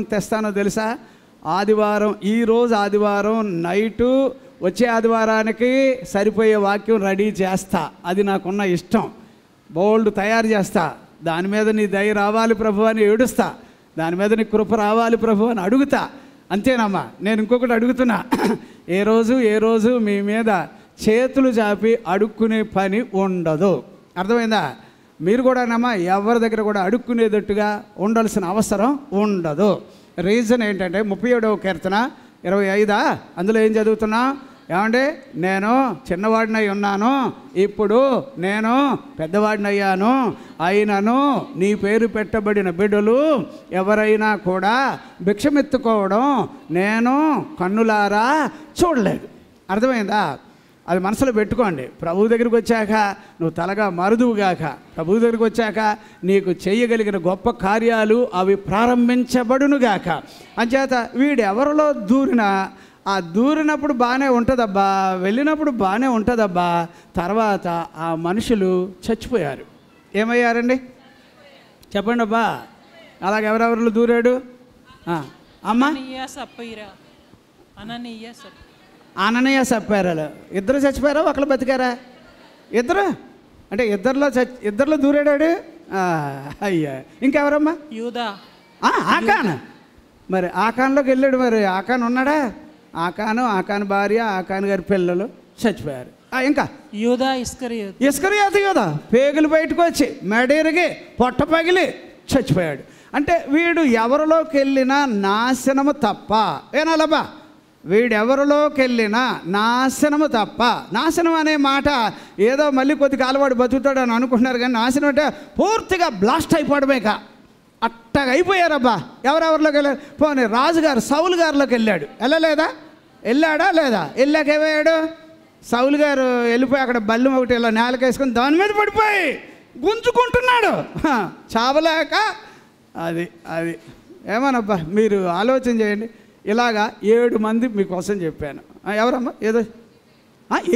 తెస్తానో తెలుసా? ఆదివారం, ఈరోజు ఆదివారం నైటు వచ్చే ఆదివారానికి సరిపోయే వాక్యం రెడీ చేస్తా. అది నాకున్న ఇష్టం. బోల్డ్ తయారు చేస్తా. దాని మీద నీ దయ రావాలి ప్రభు అని ఏడుస్తా. దాని మీద నీ కృప రావాలి ప్రభు అని అడుగుతా. అంతేనమ్మా. నేను ఇంకొకటి అడుగుతున్నా, ఏ రోజు మీ మీద చేతులు చాపి అడుక్కునే పని ఉండదు. అర్థమైందా? మీరు కూడానమ్మా ఎవరి దగ్గర కూడా అడుక్కునేటట్టుగా ఉండాల్సిన అవసరం ఉండదు. రీజన్ ఏంటంటే 37వ కీర్తన 25 అందులో ఏం చదువుతున్నా? ఏమంటే, నేను చిన్నవాడినై ఉన్నాను, ఇప్పుడు నేను పెద్దవాడినయ్యాను, అయినను నీ పేరు పెట్టబడిన బిడ్డలు ఎవరైనా కూడా భిక్షమెత్తుకోవడం నేను కన్నులారా చూడలేదు. అర్థమైందా? అది మనసులో పెట్టుకోండి. ప్రభు దగ్గరికి వచ్చాక నువ్వు తలగా మరుదువుగాక. ప్రభు దగ్గరికి వచ్చాక నీకు చేయగలిగిన గొప్ప కార్యాలు అవి ప్రారంభించబడునుగాక. అంచేత వీడెవరిలో దూరినా ఆ దూరినప్పుడు బాగానే ఉంటుందబ్బా, వెళ్ళినప్పుడు బాగానే ఉంటుందబ్బా, తర్వాత ఆ మనుషులు చచ్చిపోయారు. ఏమయ్యారండి? చెప్పండి అబ్బా. అలాగే ఎవరెవరిలో దూరాడు? అమ్మా, అననీయ సప్పారాలు ఇద్దరు చచ్చిపోయారా? ఒకళ్ళు బతికారా? ఇద్దరు. అంటే ఇద్దరిలో దూరాడాడు. అయ్యా, ఇంకెవరమ్మా? యూదా. ఆకాన్. మరి ఆకాన్లోకి వెళ్ళాడు. మరి ఆకాన్ ఉన్నాడా? ఆకాన్ భార్య, ఆకాన్ గారి పిల్లలు చచ్చిపోయారు. ఇంకా యూదా ఇస్కరియోతు యూదా పేగులు బయటకు వచ్చి మెడేరిగి పొట్ట పగిలి చచ్చిపోయాడు. అంటే వీడు ఎవరిలోకి వెళ్ళినా నాశనము తప్ప. ఏనాలబ్బా, వీడెవరిలోకి వెళ్ళినా నాశనము తప్ప. నాశనం అనే మాట ఏదో మళ్ళీ కొద్ది కాలవాడు బతుకుతాడు అని అనుకుంటున్నారు, కానీ నాశనం అంటే పూర్తిగా బ్లాస్ట్ అయిపోవడమేక. అట్టగా అయిపోయారబ్బా. ఎవరెవరిలోకి వెళ్ళారు? పోనీ రాజుగారు సౌలు గారిలోకి వెళ్ళాడు. వెళ్ళాడా లేదా? వెళ్ళాక ఏమయ్యాడు? సౌలు గారు వెళ్ళిపోయి అక్కడ బల్లం ఒకటి ఇలా నేలకేసుకొని దాని మీద పడిపోయి గుంజుకుంటున్నాడు చావలేక. అది ఏమోనబ్బా, మీరు ఆలోచన చేయండి. ఇలాగా 7 మంది మీకోసం చెప్పాను. ఎవరమ్మా? ఏదో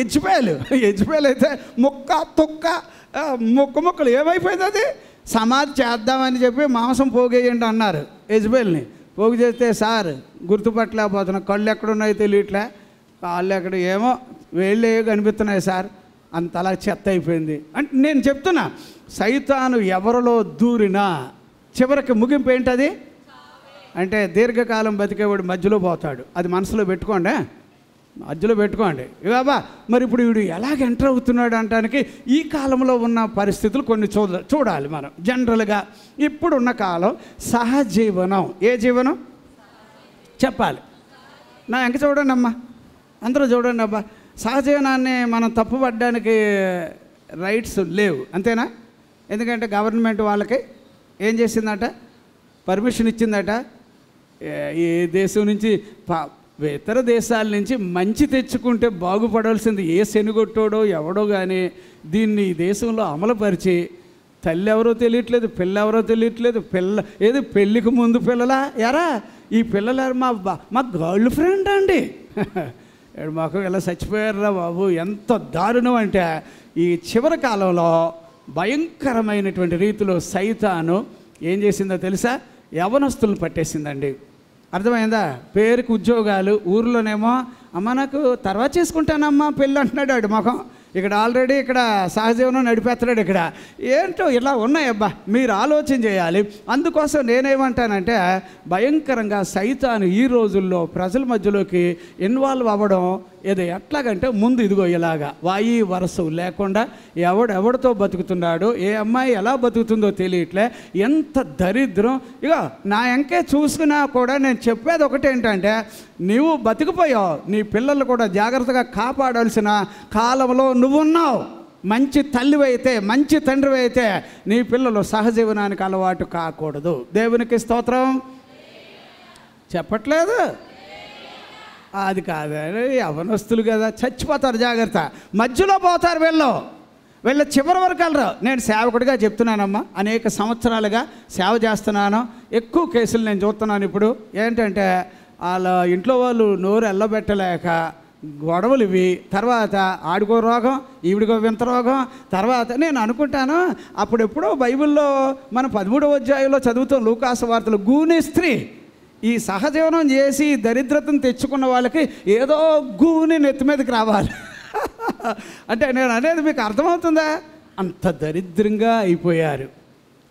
ఎజ్జిపోయాలు అయితే ముక్క తొక్క ముక్కలు ఏమైపోయింది? అది సమాధి చేద్దామని చెప్పి మాంసం పోగేయండి అన్నారు. యజ్బేల్ని పోగు చేస్తే, సార్ గుర్తుపట్టలేకపోతున్నా, కళ్ళు ఎక్కడున్నాయో తెలియట్లే, కాళ్ళు ఎక్కడ ఏమో వేళ్ళే కనిపిస్తున్నాయి సార్, అంతలా చెత్త అయిపోయింది అంటే నేను చెప్తున్నా. సైతాను ఎవరిలో దూరినా చివరికి ముగింపు ఏంటది అంటే దీర్ఘకాలం బతికేవాడు మధ్యలో పోతాడు. అది మనసులో పెట్టుకోండి, మధ్యలో పెట్టుకోండి. ఇవాబా, మరి ఇప్పుడు వీడు ఎలాగ ఎంటర్ అవుతున్నాడు అంటానికి ఈ కాలంలో ఉన్న పరిస్థితులు కొన్ని చూడాలి మనం. జనరల్గా ఇప్పుడున్న కాలం సహజీవనం. ఏ జీవనం చెప్పాలి? నా ఎంక చూడండి అమ్మా, అందరూ చూడండి అబ్బా. సహజీవనాన్ని మనం తప్పుపడడానికి రైట్స్ లేవు, అంతేనా? ఎందుకంటే గవర్నమెంట్ వాళ్ళకి ఏం చేసిందట? పర్మిషన్ ఇచ్చిందట. ఈ దేశం నుంచి ఇతర దేశాల నుంచి మంచి తెచ్చుకుంటే బాగుపడాల్సింది ఏ శనిగొట్టోడో ఎవడో కానీ దీన్ని ఈ దేశంలో అమలుపరిచి తల్లి ఎవరో తెలియట్లేదు, పిల్ల ఎవరో తెలియట్లేదు. ఏది పెళ్ళికి ముందు పిల్లలా? ఎరా ఈ పిల్లలు మా గర్ల్ ఫ్రెండ్ అండి మాకు ఇలా చచ్చిపోయారా బాబు. ఎంత దారుణం అంటే ఈ చివరి కాలంలో భయంకరమైనటువంటి రీతిలో సైతాను ఏం చేసిందో తెలుసా? యవనస్తులను పట్టేసిందండి. అర్థమైందా? పేరుకి ఉద్యోగాలు, ఊర్లోనేమో అమ్మ నాకు తర్వాత చేసుకుంటానమ్మా పెళ్ళి అంటున్నాడు వాడు ముఖం. ఇక్కడ ఆల్రెడీ ఇక్కడ సహజీవనం నడిపేస్తున్నాడు. ఇక్కడ ఏంటో ఇలా ఉన్నాయబ్బా. మీరు ఆలోచన చేయాలి. అందుకోసం నేనేమంటానంటే భయంకరంగా సైతాను ఈ రోజుల్లో ప్రజల మధ్యలోకి ఇన్వాల్వ్ అవ్వడం ఏదో ఎట్లాగంటే ముందు ఇదిగో ఇలాగా వాయి వరస లేకుండా ఎవడెవడితో బతుకుతున్నాడో, ఏ అమ్మాయి ఎలా బతుకుతుందో తెలియట్లే. ఎంత దరిద్రం. ఇక నా ఎంకే చూసుకున్నా కూడా నేను చెప్పేది ఒకటేంటంటే, నువ్వు బతికిపోయావు, నీ పిల్లలు కూడా జాగ్రత్తగా కాపాడాల్సిన కాలంలో నువ్వున్నావు. మంచి తల్లివైతే, మంచి తండ్రివైతే నీ పిల్లలు సహజీవనానికి అలవాటు కాకూడదు. దేవునికి స్తోత్రం. చెప్పట్లేదు? అది కాదు, యవనస్తులు కదా, చచ్చిపోతారు. జాగ్రత్త. మధ్యలో పోతారు వీళ్ళ చివరి వరకు వెళ్ళరు. నేను సేవకుడిగా చెప్తున్నానమ్మా, అనేక సంవత్సరాలుగా సేవ చేస్తున్నాను. ఎక్కువ కేసులు నేను చూస్తున్నాను. ఇప్పుడు ఏంటంటే వాళ్ళ ఇంట్లో వాళ్ళు నోరు ఎల్లబెట్టలేక గొడవలు ఇవి, తర్వాత ఆడికో రోగం, ఈవిడికో వింత రోగం. తర్వాత నేను అనుకుంటాను, అప్పుడెప్పుడో బైబిల్లో మనం 13వ అధ్యాయంలో చదువుతాం, లూకాసు వార్తలు, గూని స్త్రీ ఈ సహజీవనం చేసి దరిద్రతను తెచ్చుకున్న వాళ్ళకి ఏదో గూని నెత్తి మీదకి రావాలి. అంటే నేను అనేది మీకు అర్థమవుతుందా? అంత దరిద్రంగా అయిపోయారు.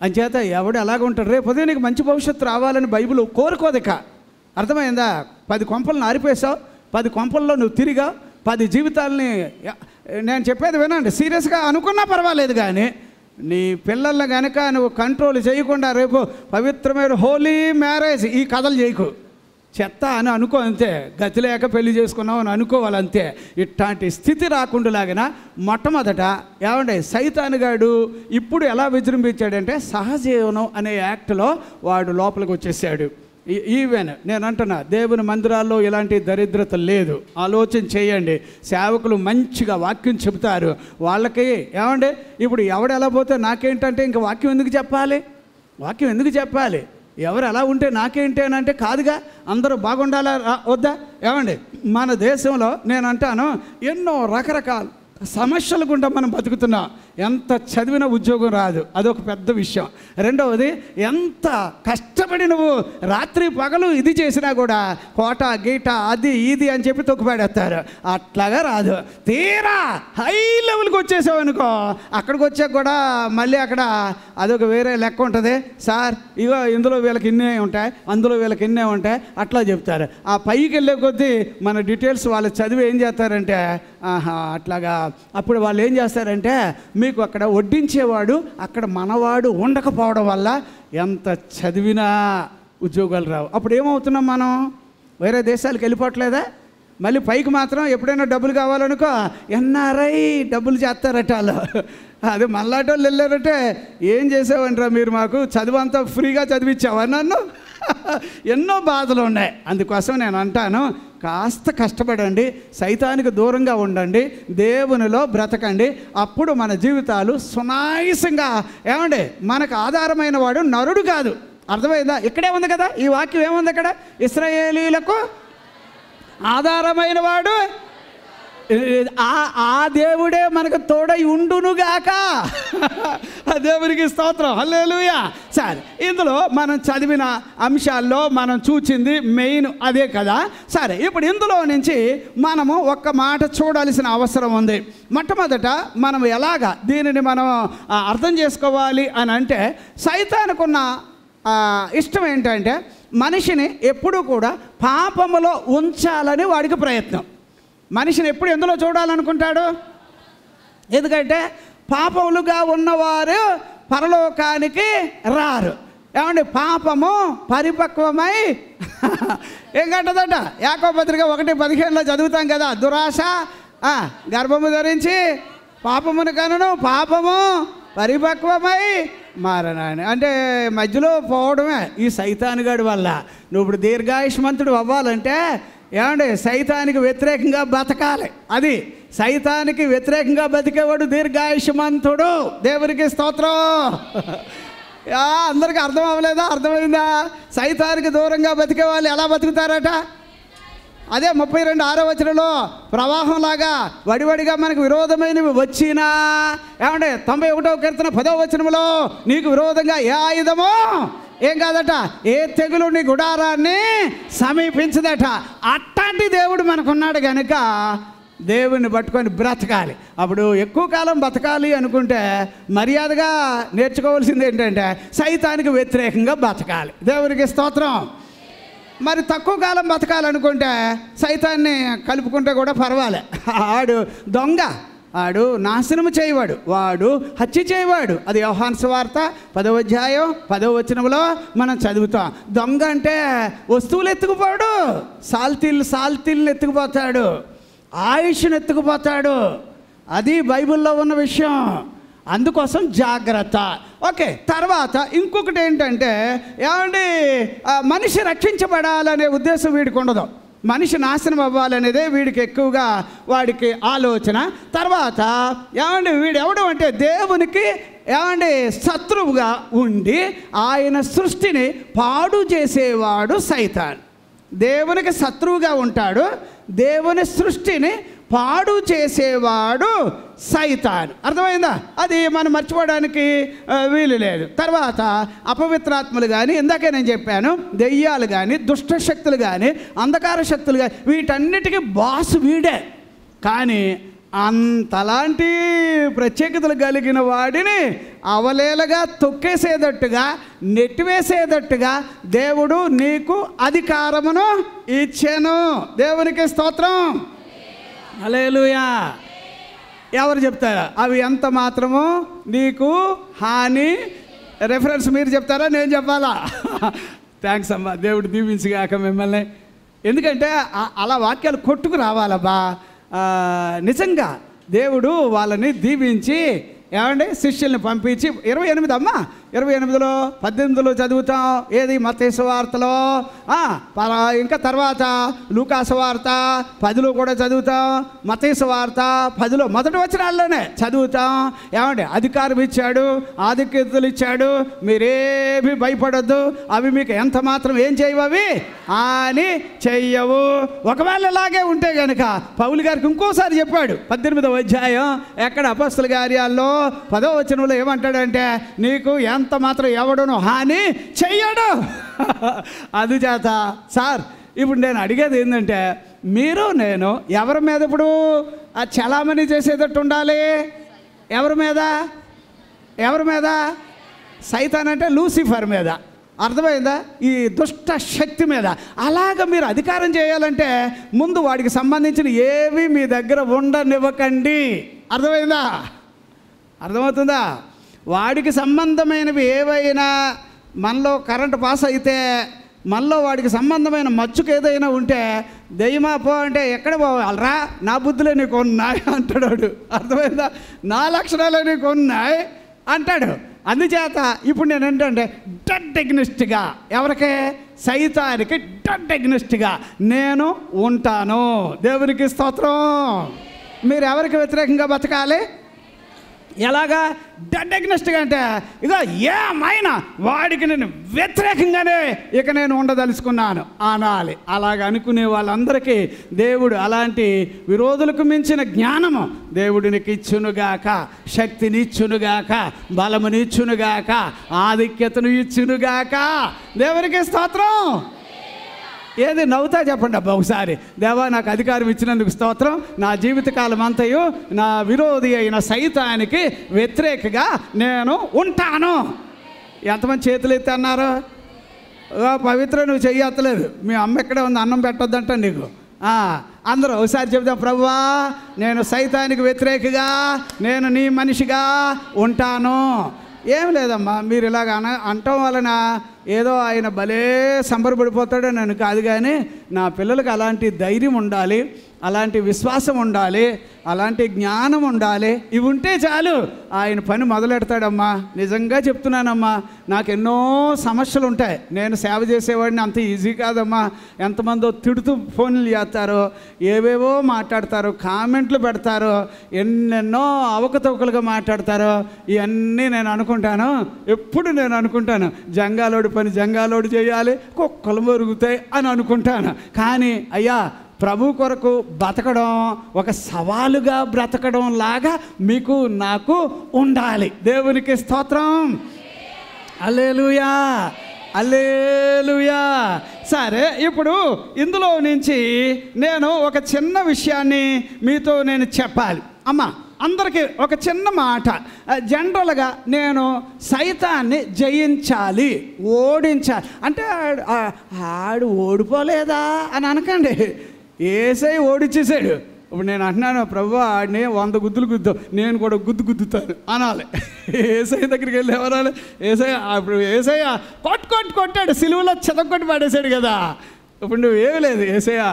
అంచేత ఎవడు ఎలాగ ఉంటాడు? రేపు ఉదయం నీకు మంచి భవిష్యత్తు రావాలని బైబిల్ కోరుకోదిక. అర్థమైందా? 10 కొంపలను ఆరిపేశావు, 10 కొంపల్లో నువ్వు తిరిగా, 10 జీవితాలని. నేను చెప్పేది వినండి, సీరియస్గా అనుకున్నా పర్వాలేదు, కానీ నీ పిల్లల్ని కనుక నువ్వు కంట్రోల్ చేయకుండా రేపు పవిత్రమైన హోలీ మ్యారేజ్ ఈ కథలు చేయకు. చెత్త అని అనుకో అంతే. గతి లేక పెళ్లి చేసుకున్నావు అని అనుకోవాలంతే. ఇట్లాంటి స్థితి రాకుండాలాగిన మొట్టమొదట ఏమంటే సైతానుగాడు ఇప్పుడు ఎలా విజృంభించాడంటే సహజీవనం అనే యాక్ట్లో వాడు లోపలికి వచ్చేసాడు. ఈవెన్ నేను అంటున్నా, దేవుని మందిరాల్లో ఇలాంటి దరిద్రత లేదు. ఆలోచన చేయండి. సేవకులు మంచిగా వాక్యం చెబుతారు. వాళ్ళకి ఏమంటే ఇప్పుడు ఎవడు ఎలా పోతే నాకేంటంటే ఇంక వాక్యం ఎందుకు చెప్పాలి? వాక్యం ఎందుకు చెప్పాలి? ఎవరు ఎలా ఉంటే నాకేంటి అని అంటే కాదుగా, అందరూ బాగుండాలా వద్దా? ఏమండి మన దేశంలో నేను అంటాను ఎన్నో రకరకాల సమస్యలు గుండా మనం బతుకుతున్నాం. ఎంత చదివిన ఉద్యోగం రాదు, అదొక పెద్ద విషయం. రెండవది, ఎంత కష్టపడి నువ్వు రాత్రి పగలు ఇది చేసినా కూడా కోట గీట అది ఇది అని చెప్పి తొక్కుపడేస్తారు. అట్లాగా రాదు. తీరా హై లెవెల్కి వచ్చేసావు అనుకో, అక్కడికి వచ్చాక కూడా మళ్ళీ అక్కడ అదొక వేరే లెక్క ఉంటుంది. సార్ ఇగో ఇందులో వీళ్ళకి ఇన్నే ఉంటాయి, అందులో వీళ్ళకి ఇన్నే ఉంటాయి, అట్లా చెప్తారు. ఆ పైకి వెళ్ళే కొద్దీ మన డీటెయిల్స్ వాళ్ళు చదివి ఏం చేస్తారంటే అట్లాగా. అప్పుడు వాళ్ళు ఏం చేస్తారంటే మీకు అక్కడ వడ్డించేవాడు అక్కడ మనవాడు ఉండకపోవడం వల్ల ఎంత చదివినా ఉద్యోగాలు రావు. అప్పుడు ఏమవుతున్నాం మనం? వేరే దేశాలకు వెళ్ళిపోవట్లేదా? మళ్ళీ పైకి మాత్రం ఎప్పుడైనా డబ్బులు కావాలనుకో ఎన్ఆర్ఐ డబ్బులు చేస్తారట వాళ్ళు. అదే మళ్ళాటి వాళ్ళు వెళ్ళారంటే ఏం చేసావంటారా మీరు, మాకు చదువు అంతా ఫ్రీగా చదివించావా నన్ను? ఎన్నో బాధలు ఉన్నాయి. అందుకోసం నేను అంటాను, కాస్త కష్టపడండి, సైతానికి దూరంగా ఉండండి, దేవునిలో బ్రతకండి. అప్పుడు మన జీవితాలు సునాయాసంగా. ఏమండి మనకు ఆధారమైన వాడు నరుడు కాదు. అర్థమైందా? ఇక్కడే ఉంది కదా ఈ వాక్యం. ఏముంది అక్కడ? ఇశ్రాయేలీయులకు ఆధారమైన వాడు ఆ దేవుడే మనకు తోడై ఉండునుగాక. దేవునికి స్తోత్రం, హల్లెలూయా. సరే, ఇందులో మనం చదివిన అంశాల్లో మనం చూచింది మెయిన్ అదే కదా. సరే, ఇప్పుడు ఇందులో నుంచి మనము ఒక్క మాట చూడాల్సిన అవసరం ఉంది. మొట్టమొదట మనం ఎలాగా దీనిని మనం అర్థం చేసుకోవాలి అని అంటే, సైతానుకున్న ఇష్టం ఏంటంటే మనిషిని ఎప్పుడూ కూడా పాపములో ఉంచాలని వాడికి ప్రయత్నం. మనిషిని ఎప్పుడు ఎందులో చూడాలనుకుంటాడు? ఎందుకంటే పాపములుగా ఉన్నవారు పరలోకానికి రారు. ఏమండి పాపము పరిపక్వమై ఏం కట్టదట? యాకోబు పత్రిక 1:15 చదువుతాం కదా, దురాశ గర్భము ధరించి పాపమును కనును, పాపము పరిపక్వమై మారనాని. అంటే మధ్యలో పోవడమే ఈ సైతానుగాడి వల్ల. నువ్వు ఇప్పుడు దీర్ఘాయుష్మంతుడు అవ్వాలంటే ఏమండి సైతానికి వ్యతిరేకంగా బతకాలి. అది సైతానికి వ్యతిరేకంగా బతికేవాడు దీర్ఘాయుష్మంతుడు. దేవునికి స్తోత్రం. అందరికీ అర్థం అవ్వలేదా? అర్థమైందా? సైతానికి దూరంగా బతికే వాళ్ళు ఎలా బతుకుతారట? అదే 32:6 వచనంలో ప్రవాహంలాగా వడివడిగా మనకు విరోధమైనవి వచ్చినా, ఏమంటే 91వ కీర్తన 10వ వచనంలో నీకు విరోధంగా ఏ ఆయుధమో ఏం కాదట, ఏ తెగులు నీ గుడారాన్ని సమీపించదట. అట్లాంటి దేవుడు మనకున్నాడు కనుక దేవుణ్ణి పట్టుకొని బ్రతకాలి. అప్పుడు ఎక్కువ కాలం బతకాలి అనుకుంటే మర్యాదగా నేర్చుకోవాల్సింది ఏంటంటే సైతానికి వ్యతిరేకంగా బతకాలి. దేవునికి స్తోత్రం. మరి తక్కువ కాలం బతకాలనుకుంటే సైతాన్ని కలుపుకుంటే కూడా పర్వాలే. ఆడు దొంగ, ఆడు నాశనము చేయవాడు, వాడు హత్య చేయవాడు. అది యోహాను సువార్త 10వ అధ్యాయం 10వ వచనంలో మనం చదువుతాం. దొంగ అంటే వస్తువులు ఎత్తుకుపోడు, సాల్తీలను ఎత్తుకుపోతాడు, ఆయుష్ను ఎత్తుకుపోతాడు. అది బైబిల్లో ఉన్న విషయం. అందుకోసం జాగ్రత్త. ఓకే, తర్వాత ఇంకొకటి ఏంటంటే ఏమండి మనిషి రక్షించబడాలనే ఉద్దేశం వీడికి ఉండదు. మనిషి నాశనం అవ్వాలనేదే వీడికి ఎక్కువగా వాడికి ఆలోచన. తర్వాత ఏమండి వీడు ఎవడు అంటే దేవునికి ఏమండి శత్రువుగా ఉండి ఆయన సృష్టిని పాడు చేసేవాడు సైతాన్. దేవునికి శత్రువుగా ఉంటాడు, దేవుని సృష్టిని పాడు చేసేవాడు సైతాను. అర్థమైందా? అది మనం మర్చిపోవడానికి వీలు లేదు. తర్వాత అపవిత్రాత్మలు కానీ, ఇందాకే నేను చెప్పాను, దెయ్యాలు కానీ, దుష్ట శక్తులు కానీ, అంధకార శక్తులు కానీ, వీటన్నిటికీ బాస్ వీడే. కానీ అంతలాంటి ప్రత్యేకతలు కలిగిన వాడిని అవలేలగా తొక్కేసేటట్టుగా, నెట్టివేసేటట్టుగా దేవుడు నీకు అధికారమును ఇచ్చాను. దేవునికి స్తోత్రం. హల్లెలూయా. ఎవరు చెప్తారా అవి ఎంత మాత్రమో నీకు హాని? రెఫరెన్స్ మీరు చెప్తారా, నేను చెప్పాలా? థ్యాంక్స్ అమ్మా, దేవుడు దీవించుగాక మిమ్మల్ని. ఎందుకంటే అలా వాక్యాలు కొట్టుకు రావాలబ్బా. నిజంగా దేవుడు వాళ్ళని దీవించి ఏమండి శిష్యుల్ని పంపించి 28 అమ్మా 28లో 18లో చదువుతాం. ఏది? మత్తయి సువార్తలో. ఇంకా తర్వాత లూకా సువార్త 10లో కూడా చదువుతాం. మత్తయి సువార్త 10లో మొదటి వచనాల్లోనే చదువుతాం. ఏమండి? అధికారం ఇచ్చాడు, ఆధిక్యతలు ఇచ్చాడు, మీరేమి భయపడొద్దు, అవి మీకు ఎంత మాత్రం ఏం చేయవు, అవి అని చెయ్యవు. ఒకవేళ ఇలాగే ఉంటే కనుక పౌలు గారికి ఇంకోసారి చెప్పాడు 18వ అధ్యాయం ఎక్కడ అపొస్తలుల కార్యాల్లో 10వ వచనంలో ఏమంటాడంటే, నీకు ఎంత మాత్రం ఎవడును హాని చెయ్యడు. అందుచేత సార్ ఇప్పుడు నేను అడిగేది ఏంటంటే, మీరు నేను ఎవరి మీద ఇప్పుడు చలామణి చేసేటట్టు ఉండాలి? ఎవరి మీద? ఎవరి మీద? సైతాన్ అంటే లూసిఫర్ మీద. అర్థమైందా? ఈ దుష్ట శక్తి మీద. అలాగ మీరు అధికారం చేయాలంటే ముందు వాడికి సంబంధించిన ఏవి మీ దగ్గర ఉండనివ్వకండి. అర్థమైందా? అర్థమవుతుందా? వాడికి సంబంధమైనవి ఏవైనా మనలో కరెంటు పాస్ అయితే, మనలో వాడికి సంబంధమైన మచ్చుకు ఏదైనా ఉంటే, దెయ్యమా పో అంటే ఎక్కడ పోవాలరా, నా బుద్ధులే నీకు ఉన్నాయి అంటాడు. అర్థమైందా? నా లక్షణాలే నీకు ఉన్నాయి అంటాడు. అందుచేత ఇప్పుడు నేను ఏంటంటే డెడ్ ఎగ్నిస్ట్గా, ఎవరికే? సైతానికి డెడ్ ఎగ్నిస్ట్గా నేను ఉంటాను. దేవునికి స్తోత్రం. మీరు ఎవరికి వ్యతిరేకంగా బతకాలి? ఎలాగా? డెడ్ ఎగ్నెస్ట్గా అంటే ఇక ఏమైనా వాడికి నేను వ్యతిరేకంగానే ఇక నేను ఉండదలుచుకున్నాను అనాలి. అలాగ అనుకునే వాళ్ళందరికీ దేవుడు అలాంటి విరోధులకు మించిన జ్ఞానము దేవుడు నీకు ఇచ్చునుగాక, శక్తిని ఇచ్చునుగాక, బలముని ఇచ్చునుగాక, ఆధిక్యతను ఇచ్చునుగాక. దేవునికి స్తోత్రం. ఏది నవ్వుతా చెప్పండి అబ్బా ఒకసారి. దేవా నాకు అధికారం ఇచ్చినందుకు స్తోత్రం. నా జీవితకాలం అంతయు నా విరోధి అయిన సైతానికి వ్యతిరేకగా నేను ఉంటాను. ఎంతమంది చేతులు ఎత్తి అన్నారు? పవిత్ర నువ్వు చెయ్యలేదు, మీ అమ్మ ఎక్కడే ఉంది, అన్నం పెట్టొద్దంట నీకు. అందరూ ఒకసారి చెప్తాం, ప్రభువా నేను సైతానికి వ్యతిరేకగా నేను నీ మనిషిగా ఉంటాను. ఏం లేదమ్మా, మీరు ఇలాగ అనటం వలన ఏదో ఆయన భలే సంబరపడిపోతాడని నేను కాదు, కానీ నా పిల్లలకు అలాంటి ధైర్యం ఉండాలి, అలాంటి విశ్వాసం ఉండాలి, అలాంటి జ్ఞానం ఉండాలి. ఇవి ఉంటే చాలు, ఆయన పని మొదలెడతాడమ్మా. నిజంగా చెప్తున్నానమ్మా, నాకు ఎన్నో సమస్యలు ఉంటాయి. నేను సేవ చేసేవాడిని అంత ఈజీ కాదమ్మా. ఎంతమందో తిడుతూ ఫోన్లు చేస్తారో, ఏవేవో మాట్లాడతారో, కామెంట్లు పెడతారో, ఎన్నెన్నో అవకతవకలుగా మాట్లాడతారో. ఇవన్నీ నేను అనుకుంటాను, ఎప్పుడు నేను అనుకుంటాను జంగాలోడి పని జంగాలోడు చేయాలి, కుక్కలు మరుగుతాయి అని అనుకుంటాను. కానీ అయ్యా ప్రభు కొరకు బ్రతకడం ఒక సవాలుగా బ్రతకడం లాగా మీకు నాకు ఉండాలి. దేవునికి స్తోత్రం. హల్లెలూయా, హల్లెలూయా. సరే, ఇప్పుడు ఇందులో నుంచి నేను ఒక చిన్న విషయాన్ని మీతో నేను చెప్పాలి. అమ్మా అందరికీ ఒక చిన్న మాట. జనరల్గా నేను సైతాన్ని జయించాలి, ఓడించాలి అంటే ఆడు ఓడిపోలేదా అని అనకండి. ఏసై ఓడిచ్చేసాడు. ఇప్పుడు నేను అంటున్నాను, ప్రభు ఆడిని 100 గుద్దులు గుద్దాం, నేను కూడా గుద్దుతాను అనాలి. ఏసై దగ్గరికి వెళ్ళి ఎవరాలి? ఏసై ఇప్పుడు ఏసయ్య కొట్టాడు, సిలువలో చెదకొట్టి పడేశాడు కదా. ఇప్పుడు నువ్వేమి లేదు, ఏసయ్య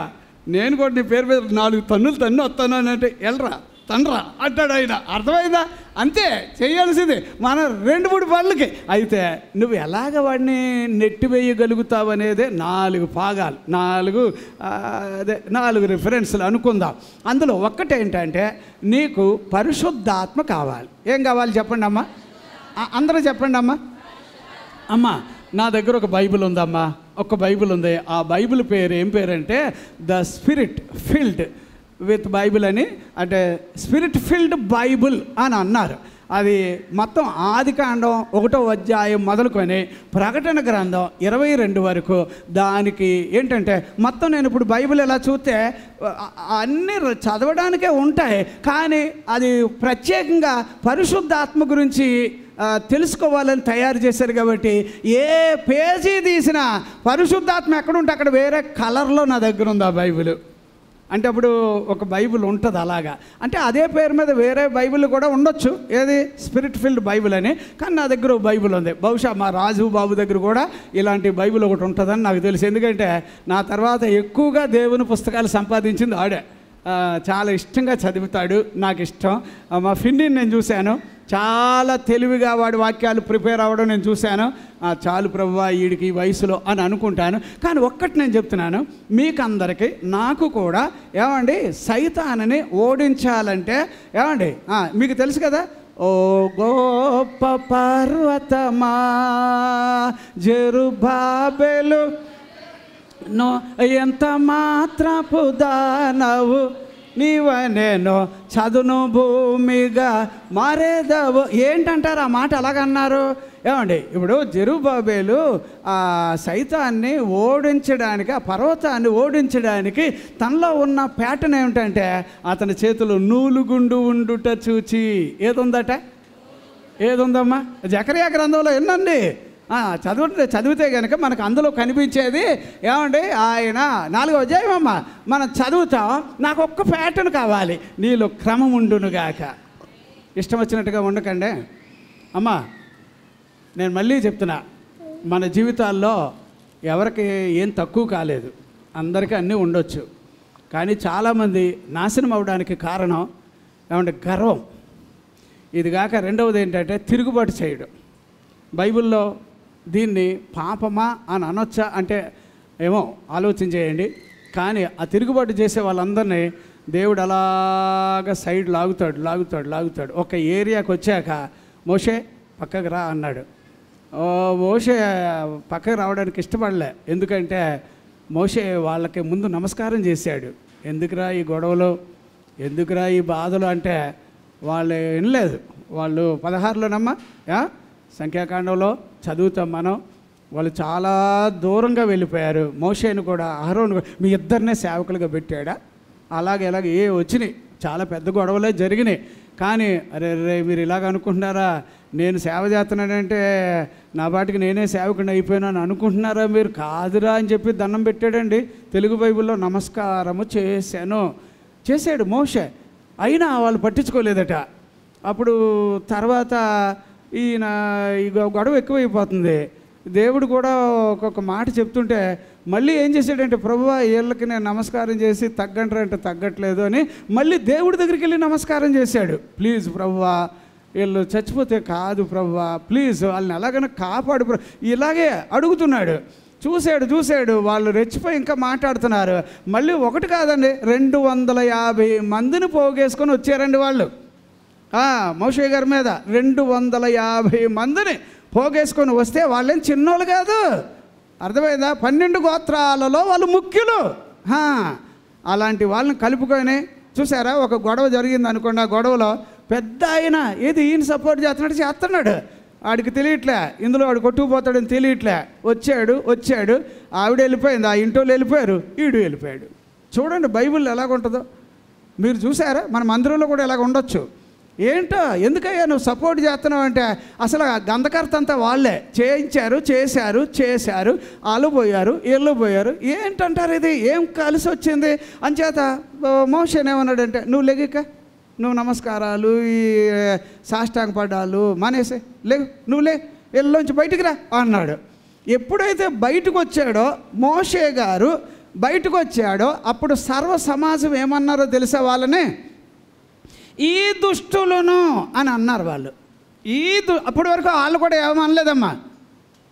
నేను కూడా నీ పేరు మీద 4 తన్నులు తన్ను వస్తాను అని అంటే వెళ్ళరా తండ్రా అంటాడు ఆయన. అర్థమైందా? అంతే చేయాల్సింది మన 2-3 పనులకి. అయితే నువ్వు ఎలాగ వాడిని నెట్టివేయగలుగుతావు అనేది 4 భాగాలు, 4 రిఫరెన్స్లు అనుకుందాం. అందులో ఒక్కటేంటంటే నీకు పరిశుద్ధాత్మ కావాలి. ఏం కావాలి చెప్పండి అమ్మా, అందరూ చెప్పండి అమ్మా. అమ్మా నా దగ్గర ఒక బైబిల్ ఉందమ్మా, ఒక బైబిల్ ఉంది. ఆ బైబిల్ పేరు ఏం పేరంటే the spirit filled with Bible అని, అంటే స్పిరిట్ ఫిల్డ్ బైబుల్ అని అన్నారు. అది మొత్తం ఆదికాండం 1వ అధ్యాయం మొదలుకొని ప్రకటన గ్రంథం 22 వరకు. దానికి ఏంటంటే మొత్తం నేను ఇప్పుడు బైబిల్ ఎలా చూస్తే అన్నీ చదవడానికే ఉంటాయి, కానీ అది ప్రత్యేకంగా పరిశుద్ధాత్మ గురించి తెలుసుకోవాలని తయారు చేశారు. కాబట్టి ఏ పేజీ తీసినా పరిశుద్ధాత్మ ఎక్కడుంటే అక్కడ వేరే కలర్లో నా దగ్గర ఉంది ఆ బైబిల్. అంటే అప్పుడు ఒక బైబిల్ ఉంటుంది అలాగా. అంటే అదే పేరు మీద వేరే బైబిల్ కూడా ఉండొచ్చు, ఏది స్పిరిట్ ఫిల్డ్ బైబిల్ అని. కానీ నా దగ్గర ఒక బైబిల్ ఉంది. బహుశా మా రాజు బాబు దగ్గర కూడా ఇలాంటి బైబిల్ ఒకటి ఉంటుందని నాకు తెలుసు. ఎందుకంటే నా తర్వాత ఎక్కువగా దేవుని పుస్తకాలు సంపాదించింది ఆడే. చాలా ఇష్టంగా చదువుతాడు, నాకు ఇష్టం. మా ఫిన్నీని నేను చూశాను, చాలా తెలివిగా వాడి వాక్యాలు ప్రిపేర్ అవ్వడం నేను చూశాను. చాలు ప్రభువా వీడికి ఈ వయసులో అని అనుకుంటాను. కానీ ఒక్కటి నేను చెప్తున్నాను మీకందరికీ, నాకు కూడా, ఏమండి, సైతానుని ఓడించాలంటే ఏమండి మీకు తెలుసు కదా, ఓ గొప్ప పర్వతమా జెరుబాబెలు నో ఎంత మాత్రపు దానవు నీవనేనో చదును భూమిగా మారేదవు. ఏంటంటారు ఆ మాట అలాగన్నారు? ఏమండి, ఇప్పుడు జెరుబాబేలు ఆ సైతాన్ని ఓడించడానికి, ఆ పర్వతాన్ని ఓడించడానికి తనలో ఉన్న ప్యాటర్న్ ఏమిటంటే అతని చేతులు నూలుగుండు ఉండుట చూచి. ఏదుందమ్మా జకర్యా గ్రంథంలో ఎన్నండి చదివితే కనుక మనకు అందులో కనిపించేది ఏమండి, ఆయన 4వ అధ్యాయం అమ్మ మనం చదువుతాం. నాకు ఒక్క ప్యాటర్న్ కావాలి, నీలో క్రమం ఉండునుగాక. ఇష్టం వచ్చినట్టుగా ఉండకండి అమ్మ. నేను మళ్ళీ చెప్తున్నా, మన జీవితాల్లో ఎవరికి ఏం తక్కువ కాలేదు, అందరికీ అన్నీ ఉండొచ్చు. కానీ చాలామంది నాశనం అవడానికి కారణం ఏమంటే గర్వం. ఇదిగాక రెండవది ఏంటంటే తిరుగుబాటు చేయడం. బైబిల్లో దీన్ని పాపమా అని అనొచ్చా అంటే ఏమో ఆలోచన చేయండి. కానీ ఆ తిరుగుబాటు చేసే వాళ్ళందరినీ దేవుడు అలాగా సైడ్ లాగుతాడు. ఒక ఏరియాకి వచ్చాక మోషే పక్కకు రా అన్నాడు. మోషే పక్కకు రావడానికి ఇష్టపడలే. ఎందుకంటే మోషే వాళ్ళకి ముందు నమస్కారం చేశాడు. ఎందుకురా ఈ గొడవలు, ఎందుకురా ఈ బాధలు అంటే వాళ్ళు వినలేదు. వాళ్ళు 16లోనమ్మా సంఖ్యాకాండంలో చదువుతాం మనం, వాళ్ళు చాలా దూరంగా వెళ్ళిపోయారు. మోషేను కూడా అహరోను మీ ఇద్దరినే సేవకులుగా పెట్టాడా, అలాగే వచ్చినాయి, చాలా పెద్ద గొడవలే జరిగినాయి. కానీ అరే మీరు ఇలాగ అనుకుంటున్నారా, నేను సేవ చేస్తున్నానంటే నా బాటికి నేనే సేవకుని అయిపోయినాను అనుకుంటున్నారా మీరు? కాదురా అని చెప్పి దండం పెట్టాడండి. తెలుగు బైబిల్లో నమస్కారము చేశాడు మోషే. అయినా వాళ్ళు పట్టించుకోలేదట. అప్పుడు తర్వాత ఈ గొడవ ఎక్కువైపోతుంది. దేవుడు కూడా ఒక్కొక్క మాట చెప్తుంటే మళ్ళీ ఏం చేశాడంటే, ప్రభువా వీళ్ళకి నేను నమస్కారం చేసి తగ్గంటారంటే తగ్గట్లేదు అని మళ్ళీ దేవుడి దగ్గరికి వెళ్ళి నమస్కారం చేశాడు. ప్లీజ్ ప్రభువా వీళ్ళు చచ్చిపోతే కాదు ప్రభువా, ప్లీజ్ వాళ్ళని ఎలాగైనా కాపాడు. ఇలాగే అడుగుతున్నాడు. చూశాడు వాళ్ళు రెచ్చిపోయి ఇంకా మాట్లాడుతున్నారు. మళ్ళీ ఒకటి కాదండి, 250 మందిని పోగేసుకొని వచ్చారండి వాళ్ళు మోషే గారి మీద. 250 మందిని పోగేసుకొని వస్తే వాళ్ళేం చిన్నోళ్ళు కాదు, అర్థమైందా? 12 గోత్రాలలో వాళ్ళు ముఖ్యులు. అలాంటి వాళ్ళని కలుపుకొని చూసారా, ఒక గొడవ జరిగింది అనుకోండి. ఆ గొడవలో పెద్ద ఆయన ఏది ఈయన సపోర్ట్ చేస్తున్నాడు, ఆడికి తెలియట్లే, ఇందులో వాడు కొట్టుకుపోతాడని తెలియట్లే. వచ్చాడు ఆవిడ వెళ్ళిపోయింది, ఆ ఇంటోళ్ళు వెళ్ళిపోయారు, ఈడు వెళ్ళిపోయాడు. చూడండి బైబిల్ ఎలాగుంటుందో మీరు చూసారా? మన మందిరంలో కూడా ఎలాగ ఉండొచ్చు. ఏంటో ఎందుకయ్యా నువ్వు సపోర్ట్ చేస్తున్నావు అంటే, అసలు గంధకర్త అంతా వాళ్ళే చేశారు, వాళ్ళు పోయారు, వీళ్ళు పోయారు. ఏంటంటారు ఇది, ఏం కలిసి వచ్చింది? అంచేత మోషేనేమన్నాడంటే, నువ్వు లెగిక, నువ్వు నమస్కారాలు ఈ సాష్టాంగ పడ్డాలు మానేసే, నువ్వు వీళ్ళలోంచి బయటికి రా అన్నాడు. ఎప్పుడైతే బయటకు వచ్చాడో మోషే గారు బయటకు వచ్చాడో అప్పుడు సర్వ సమాజం ఏమన్నారో తెలుసా వాళ్ళని? ఈ దుష్టులను అని అన్నారు వాళ్ళు. అప్పటి వరకు వాళ్ళు కూడా ఏమనలేదమ్మా.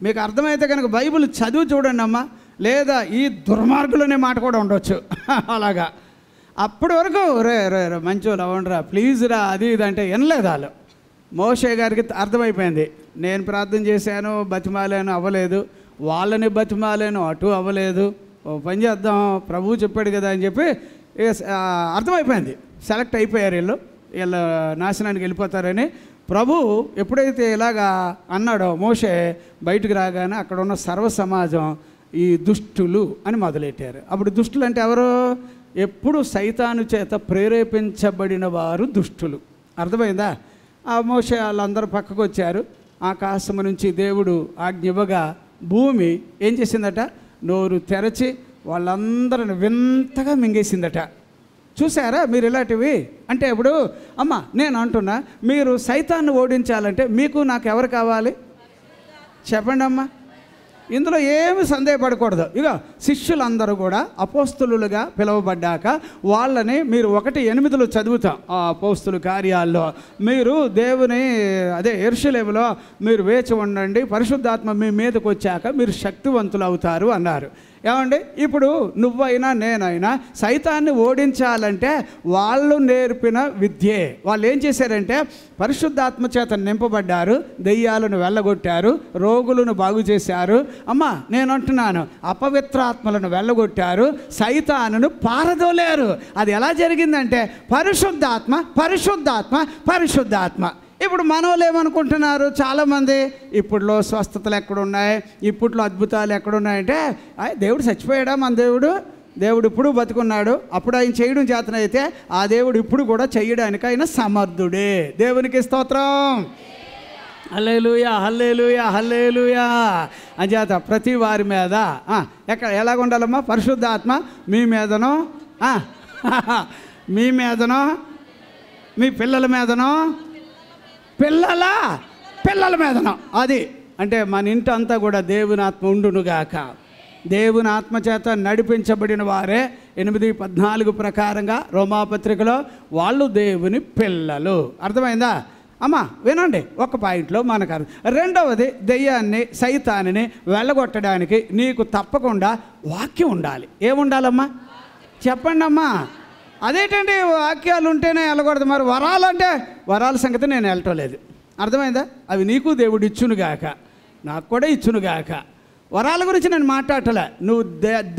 మీకు అర్థమైతే కనుక బైబిల్ చదివి చూడండి అమ్మా, లేదా ఈ దుర్మార్గులనే మాట కూడా ఉండొచ్చు అలాగా. అప్పటి వరకు రే మంచోళ్ళు అవ్వండిరా, ప్లీజ్ రా, అది ఇది అంటే వినలేదు వాళ్ళు. మోషే గారికి అర్థమైపోయింది, నేను ప్రార్థన చేశాను, బతిమాలాను, అవ్వలేదు, వాళ్ళని బతిమాలాను, అటు అవ్వలేదు, ఓ పని చేద్దాం, ప్రభువు చెప్పాడు కదా అని చెప్పి అర్థమైపోయింది, సెలెక్ట్ అయిపోయారు వీళ్ళు నాశనానికి వెళ్ళిపోతారని. ప్రభు ఎప్పుడైతే ఇలాగా అన్నాడో మోషే బయటకు రాగానే అక్కడ ఉన్న సర్వ సమాజం ఈ దుష్టులు అని మొదలెట్టారు. అప్పుడు దుష్టులు అంటే ఎవరు? ఎప్పుడు సైతాను చేత ప్రేరేపించబడిన వారు దుష్టులు. అర్థమైందా? ఆ మోషే వాళ్ళందరూ పక్కకు వచ్చారు. ఆకాశం నుంచి దేవుడు ఆజ్ఞ ఇవ్వగా భూమి ఏం చేసిందట? నోరు తెరచి వాళ్ళందరిని వింతగా మింగేసిందట. చూసారా మీరు ఇలాంటివి? అంటే ఇప్పుడు అమ్మ నేను అంటున్నా, మీరు సైతాన్ని ఓడించాలంటే మీకు నాకు ఎవరు కావాలి చెప్పండి అమ్మా. ఇందులో ఏమి సందేహపడకూడదు. ఇక శిష్యులందరూ కూడా అపోస్తులుగా పిలువబడ్డాక వాళ్ళని మీరు 1:8 చదువుతాం. ఆ అపోస్తుల కార్యాల్లో మీరు దేవుని యెరూషలేములో మీరు వేచి ఉండండి, పరిశుద్ధాత్మ మీ మీదకి వచ్చాక మీరు శక్తివంతులు అవుతారు అన్నారు. ఏమండి, ఇప్పుడు నువ్వైనా నేనైనా సైతాన్ని ఓడించాలంటే వాళ్ళు నేర్పిన విద్యే. వాళ్ళు ఏం చేశారంటే పరిశుద్ధాత్మ చేత నింపబడ్డారు, దెయ్యాలను వెళ్ళగొట్టారు, రోగులను బాగు చేశారు. అమ్మా నేను అంటున్నాను, అపవిత్రాత్మలను వెళ్ళగొట్టారు, సైతానును పారదోలేరు. అది ఎలా జరిగిందంటే పరిశుద్ధాత్మ పరిశుద్ధాత్మ పరిశుద్ధాత్మ. ఇప్పుడు మనోళ్ళు ఏమనుకుంటున్నారు చాలామంది, ఇప్పుడులో స్వస్థతలు ఎక్కడున్నాయి, ఇప్పట్లో అద్భుతాలు ఎక్కడున్నాయంటే దేవుడు చచ్చిపోయాడా? మన దేవుడు ఇప్పుడు బతుకున్నాడు. అప్పుడు ఆయన చేయడం చేతనైతే ఆ దేవుడు ఇప్పుడు కూడా చేయడానికి ఆయన సమర్థుడే. దేవునికి స్తోత్రం. హల్లెలూయా హల్లెలూయా హల్లెలూయా. అంచేత ప్రతి వారి మీద ఎలాగ ఉండాలమ్మా? పరిశుద్ధాత్మ మీ మీదనో మీ పిల్లల మీదనో పిల్లల మీదనో. అది అంటే మన ఇంటి అంతా కూడా దేవుని ఆత్మ ఉండునుగాక. దేవుని ఆత్మ చేత నడిపించబడిన వారే 8:14 ప్రకారంగా రోమాపత్రికలో వాళ్ళు దేవుని పిల్లలు. అర్థమైందా అమ్మా? వినండి, ఒక పాయింట్లో మనకు. రెండవది, దెయ్యాన్ని సైతాన్ని వెళ్ళగొట్టడానికి నీకు తప్పకుండా వాక్యం ఉండాలి. ఏముండాలమ్మా చెప్పండి అమ్మా? అదేంటండి వాక్యాలు ఉంటేనే వెళ్ళకూడదు. మరి వరాలంటే వరాల సంగతి నేను వెళ్ళటలేదు. అర్థమైందా? అవి నీకు దేవుడు ఇచ్చునుగాక, నాకు కూడా ఇచ్చునుగాక. వరాల గురించి నేను మాట్లాడటలే. నువ్వు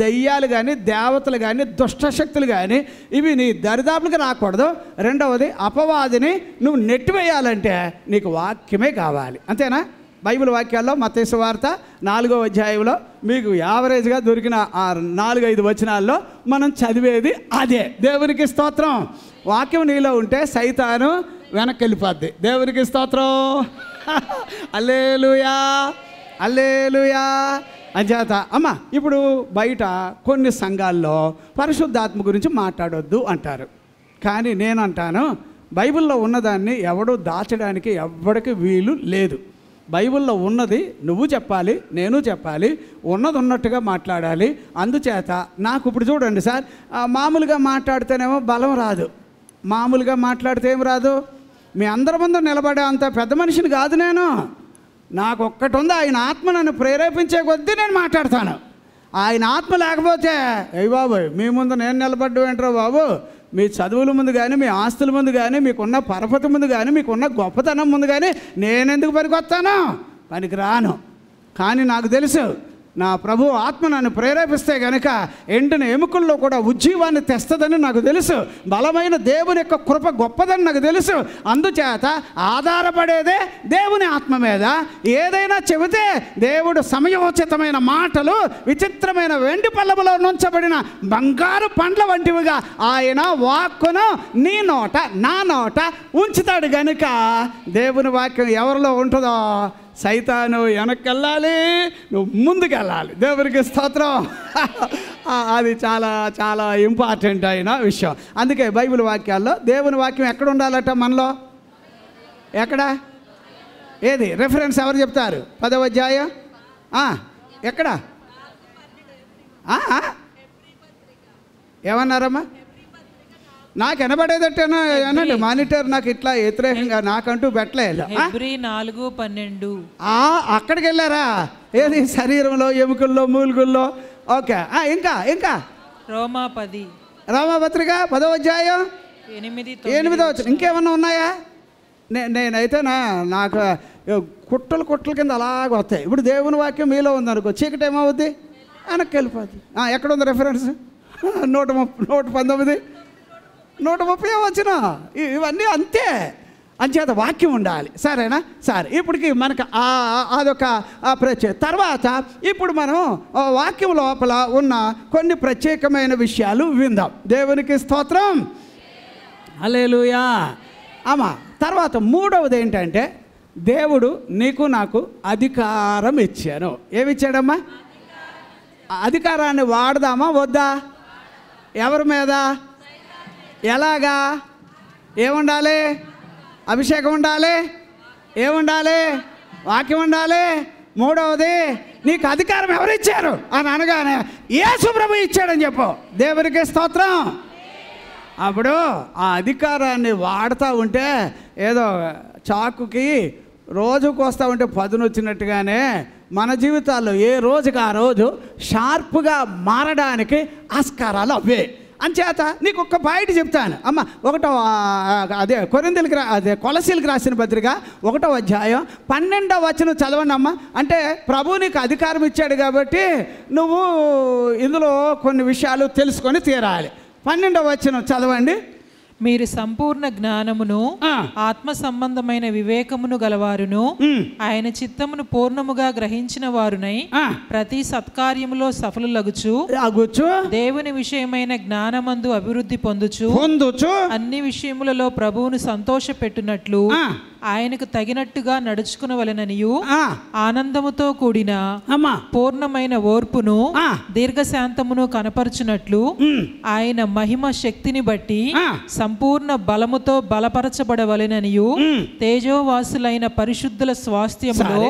దెయ్యాలు కానీ దేవతలు కానీ దుష్టశక్తులు కానీ ఇవి నీ దరిదాపులకు రాకూడదు. రెండవది, అపవాదిని నువ్వు నెట్టివేయాలంటే నీకు వాక్యమే కావాలి. అంతేనా? బైబిల్ వాక్యాల్లో మత్తయి సువార్త 4వ అధ్యాయంలో మీకు యావరేజ్గా దొరికిన ఆ 4-5 వచనాల్లో మనం చదివేది అదే. దేవునికి స్తోత్రం. వాక్యం నీలో ఉంటే సైతాను వెనక్కి వెళ్ళిపోద్ది. దేవునికి స్తోత్రం. హల్లెలూయా హల్లెలూయా. అంచేత అమ్మ ఇప్పుడు బయట కొన్ని సంఘాల్లో పరిశుద్ధాత్మ గురించి మాట్లాడొద్దు అంటారు. కానీ నేనంటాను, బైబిల్లో ఉన్నదాన్ని ఎవడూ దాచడానికి ఎవ్వడికి వీలు లేదు. బైబిల్లో ఉన్నది నువ్వు చెప్పాలి, నేను చెప్పాలి, ఉన్నది ఉన్నట్టుగా మాట్లాడాలి. అందుచేత నాకు ఇప్పుడు చూడండి సార్, మామూలుగా మాట్లాడితేనేమో బలం రాదు. మామూలుగా మాట్లాడితే ఏం రాదు? మీ అందరి ముందు నిలబడే అంత పెద్ద మనిషిని కాదు నేను. నాకు ఒక్కటి ఉంది, ఆయన ఆత్మ నన్ను ప్రేరేపించే కొద్దీ నేను మాట్లాడతాను. ఆయన ఆత్మ లేకపోతే అయ్యి బాబోయ్ మీ ముందు నేను నిలబడ్డం ఏంట్రో బాబు, మీ చదువుల ముందు కానీ, మీ ఆస్తుల ముందు కానీ, మీకున్న పరపతి ముందు కానీ, మీకున్న గొప్పతనం ముందు కానీ నేనెందుకు పనికొస్తాను? పనికి రాను. కానీ నాకు తెలుసు, నా ప్రభు ఆత్మ నన్ను ప్రేరేపిస్తే కనుక ఎండిన ఎముకల్లో కూడా ఉజ్జీవాన్ని తెస్తుందని నాకు తెలుసు. బలమైన దేవుని యొక్క కృప గొప్పదని నాకు తెలుసు. అందుచేత ఆధారపడేదే దేవుని ఆత్మ మీద. ఏదైనా చెబితే దేవుడు సమయోచితమైన మాటలు, విచిత్రమైన వెండి పల్లెములో నుంచబడిన బంగారు పండ్ల వంటివిగా ఆయన వాక్కును నీ నోట నా నోట ఉంచుతాడు. గనుక దేవుని వాక్యం ఎవరిలో ఉంటుందో సైతాను వెనక్కెళ్ళాలి, నువ్వు ముందుకెళ్ళాలి. దేవునికి స్తోత్రం. అది చాలా చాలా ఇంపార్టెంట్ అయిన విషయం. అందుకే బైబిల్ వాక్యాల్లో దేవుని వాక్యం ఎక్కడ ఉండాలట మనలో? ఎక్కడ? ఏది రెఫరెన్స్ ఎవరు చెప్తారు? 10వ అధ్యాయం ఎక్కడ? ఏమన్నారమ్మా? నాకు వినబడేదట్టేనా అనండి. మానిటర్ నాకు ఇట్లా వ్యతిరేకంగా నాకంటూ పెట్టలేదు. 4:12 అక్కడికి వెళ్ళారా? ఏది? శరీరంలో, ఎముకల్లో, మూలుగుల్లో. ఓకే, ఇంకా రోమాపత్రిక 10వ అధ్యాయం 8వ వచనం. ఇంకేమన్నా ఉన్నాయా? నేనైతే నాకు కుట్టల కింద అలాగ వస్తాయి. ఇప్పుడు దేవుని వాక్యం మీలో ఉందనుకో, చీకటి ఏమవుద్ది? వెనక్కి వెళ్ళిపోద్ది. ఎక్కడ ఉంది రెఫరెన్స్? 119 130 వచ్చిన ఇవన్నీ అంతే. అంచేత వాక్యం ఉండాలి. సరేనా? సరే, ఇప్పటికి మనకు అదొక తర్వాత ఇప్పుడు మనం వాక్యం లోపల ఉన్న కొన్ని ప్రత్యేకమైన విషయాలు విందాం. దేవునికి స్తోత్రం, హల్లెలూయా. అమ్మా, తర్వాత మూడవది ఏంటంటే దేవుడు నీకు నాకు అధికారం ఇచ్చాను. ఏమిచ్చాడమ్మా? అధికారాన్ని వాడదామా వద్దా? ఎవరి మీద? ఎలాగా? ఏముండాలి? అభిషేకం ఉండాలి. ఏముండాలి? వాక్యం ఉండాలి. మూడవది నీకు అధికారం ఎవరిచ్చారు అని అనగానే యేసు ప్రభు ఇచ్చాడని చెప్పు. దేవునికి స్తోత్రం. అప్పుడు ఆ అధికారాన్ని వాడుతూ ఉంటే ఏదో చాకుకి రోజుకు వస్తూ ఉంటే పదునొచ్చినట్టుగానే మన జీవితాల్లో ఏ రోజుకి ఆ రోజు షార్ప్గా మారడానికి ఆస్కారాలు అవే. అంచేత నీకు ఒక్క పాయింట్ చెప్తాను అమ్మ. కొలసీలకు రాసిన పత్రిక 1వ అధ్యాయం 12వ వచనం చదవండి అమ్మ. అంటే ప్రభు నీకు అధికారం ఇచ్చాడు కాబట్టి నువ్వు ఇందులో కొన్ని విషయాలు తెలుసుకొని తీరాలి. 12వ వచనం చదవండి. మీరు సంపూర్ణ జ్ఞానమును ఆత్మ సంబంధమైన వివేకమును గలవారును ఆయన చిత్తమును పూర్ణముగా గ్రహించిన వారునై ప్రతి సత్కార్యములో సఫలులగుచు దేవుని విషయమైన జ్ఞానమందు అభివృద్ధి పొందుచు అన్ని విషయములలో ప్రభువును సంతోషపెట్టునట్లు ఆయనకు తగినట్టుగా నడుచుకునవలెననియు ఆనందముతో కూడిన పూర్ణమైన ఓర్పును దీర్ఘశాంతమును కనపరచునట్లు ఆయన మహిమ శక్తిని బట్టి సంపూర్ణ బలముతో బలపరచబడవలెననియు తేజోవాసులైన పరిశుద్ధుల స్వాస్థ్యములో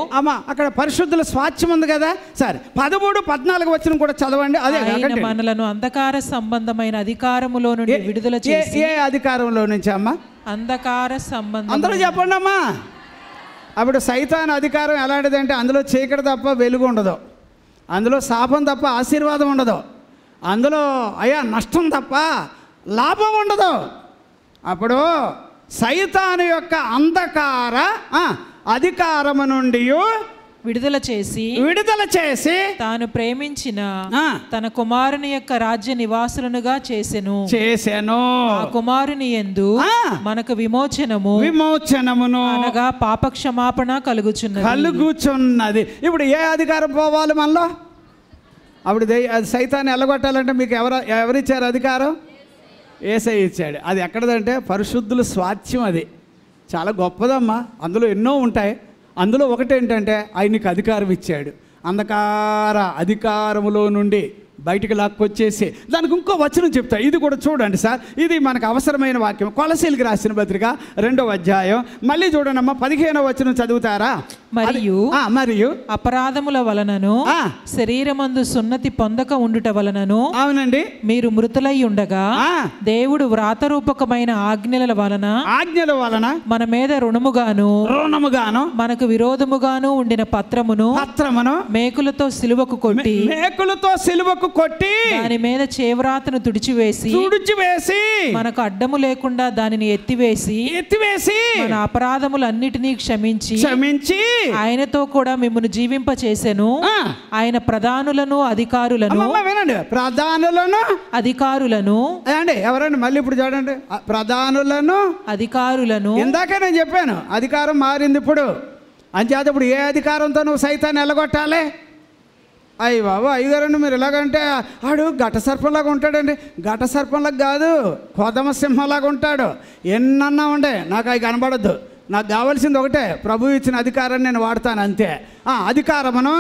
అక్కడ పరిశుద్ధుల స్వాస్థ్యం ఉంది కదా. సరే, 13, 14 వచనం కూడా చదవండి. ఆయన మనలను అంధకార సంబంధమైన అధికారములో నుండి విడుదల చేసి. ఏ అధికారంలో నుంచి అమ్మా? అంధకార సంబంధం. అందరూ చెప్పండి అమ్మా. అప్పుడు సైతాన్ అధికారం ఎలాంటిదంటే అందులో చీకటి తప్ప వెలుగు ఉండదు, అందులో శాపం తప్ప ఆశీర్వాదం ఉండదు, అందులో నష్టం తప్ప లాభం ఉండదు. అప్పుడు సైతాను యొక్క అంధకార అధికారము నుండి విడుదల చేసి తాను ప్రేమించిన తన కుమారుని యొక్క రాజ్య నివాసులనుగా చేసెను. ఆ కుమారుని యందు మనకు విమోచనమును అనగా పాపక్షమాపణ కలుగుచున్నది. ఇప్పుడు ఏ అధికారం పోవాలి మనలో? అప్పుడు సైతాన్ని ఎల్లగొట్టాలంటే మీకు ఎవరిచ్చారు అధికారం? యేసయ్య ఇచ్చాడు. అది ఎక్కడదంటే పరిశుద్ధుల స్వాస్థ్యం. అది చాలా గొప్పదమ్మా. అందులో ఎన్నో ఉంటాయి. అందులో ఒకటేంటంటే ఆయనకి అధికారం ఇచ్చాడు. అంధకార అధికారములో నుండి బయటికి లాక్కొచ్చేసి దానికి ఇంకో వచనం చెప్తా. ఇది కూడా చూడండి సార్, ఇది మనకు అవసరమైన వాక్యం. కొలసీలకు రాసిన పత్రిక 2వ అధ్యాయం మళ్ళీ చూడండమ్మా. 15వ వచనం చదువుతారా? మరియు అపరాధముల వలనను శరీరమందు సున్నతి పొందక ఉండుట వలనను అవునండి మీరు మృతులై ఉండగా దేవుడు వ్రాతరూపకమైన ఆజ్ఞల వలన మన మీద రుణముగాను మనకు విరోధముగాను ఉండిన పత్రమును మేకులతో సిలువకు కొట్టి దాని మీద చేవ్రాతను తుడిచివేసి మనకు అడ్డము లేకుండా దానిని ఎత్తివేసి మన అపరాధములన్నిటినీ క్షమించి ఆయనతో కూడా మిమ్మల్ని జీవింప చేసెను. ఆయన ప్రధానులను అధికారులను ఎవరండి మళ్ళీ ఇప్పుడు చూడండి. అధికారులను ఇందాక నేను చెప్పాను అధికారం మారింది ఇప్పుడు. అంచేత ఇప్పుడు ఏ అధికారంతో నువ్వు సైతాన్ని ఎల్లగొట్టాలి? అయ్యి బాబు అయ్యగారండి మీరు ఎలాగంటే ఆడు ఘట సర్పంలాగా ఉంటాడండి. ఘట సర్పంలాగా కాదు, కొదమ సింహంలాగా ఉంటాడు. ఎన్నన్నా ఉండే నాకు అవి కనబడద్దు. నాకు కావాల్సింది ఒకటే, ప్రభు ఇచ్చిన అధికారాన్ని నేను వాడతాను అంతే. అధికారమును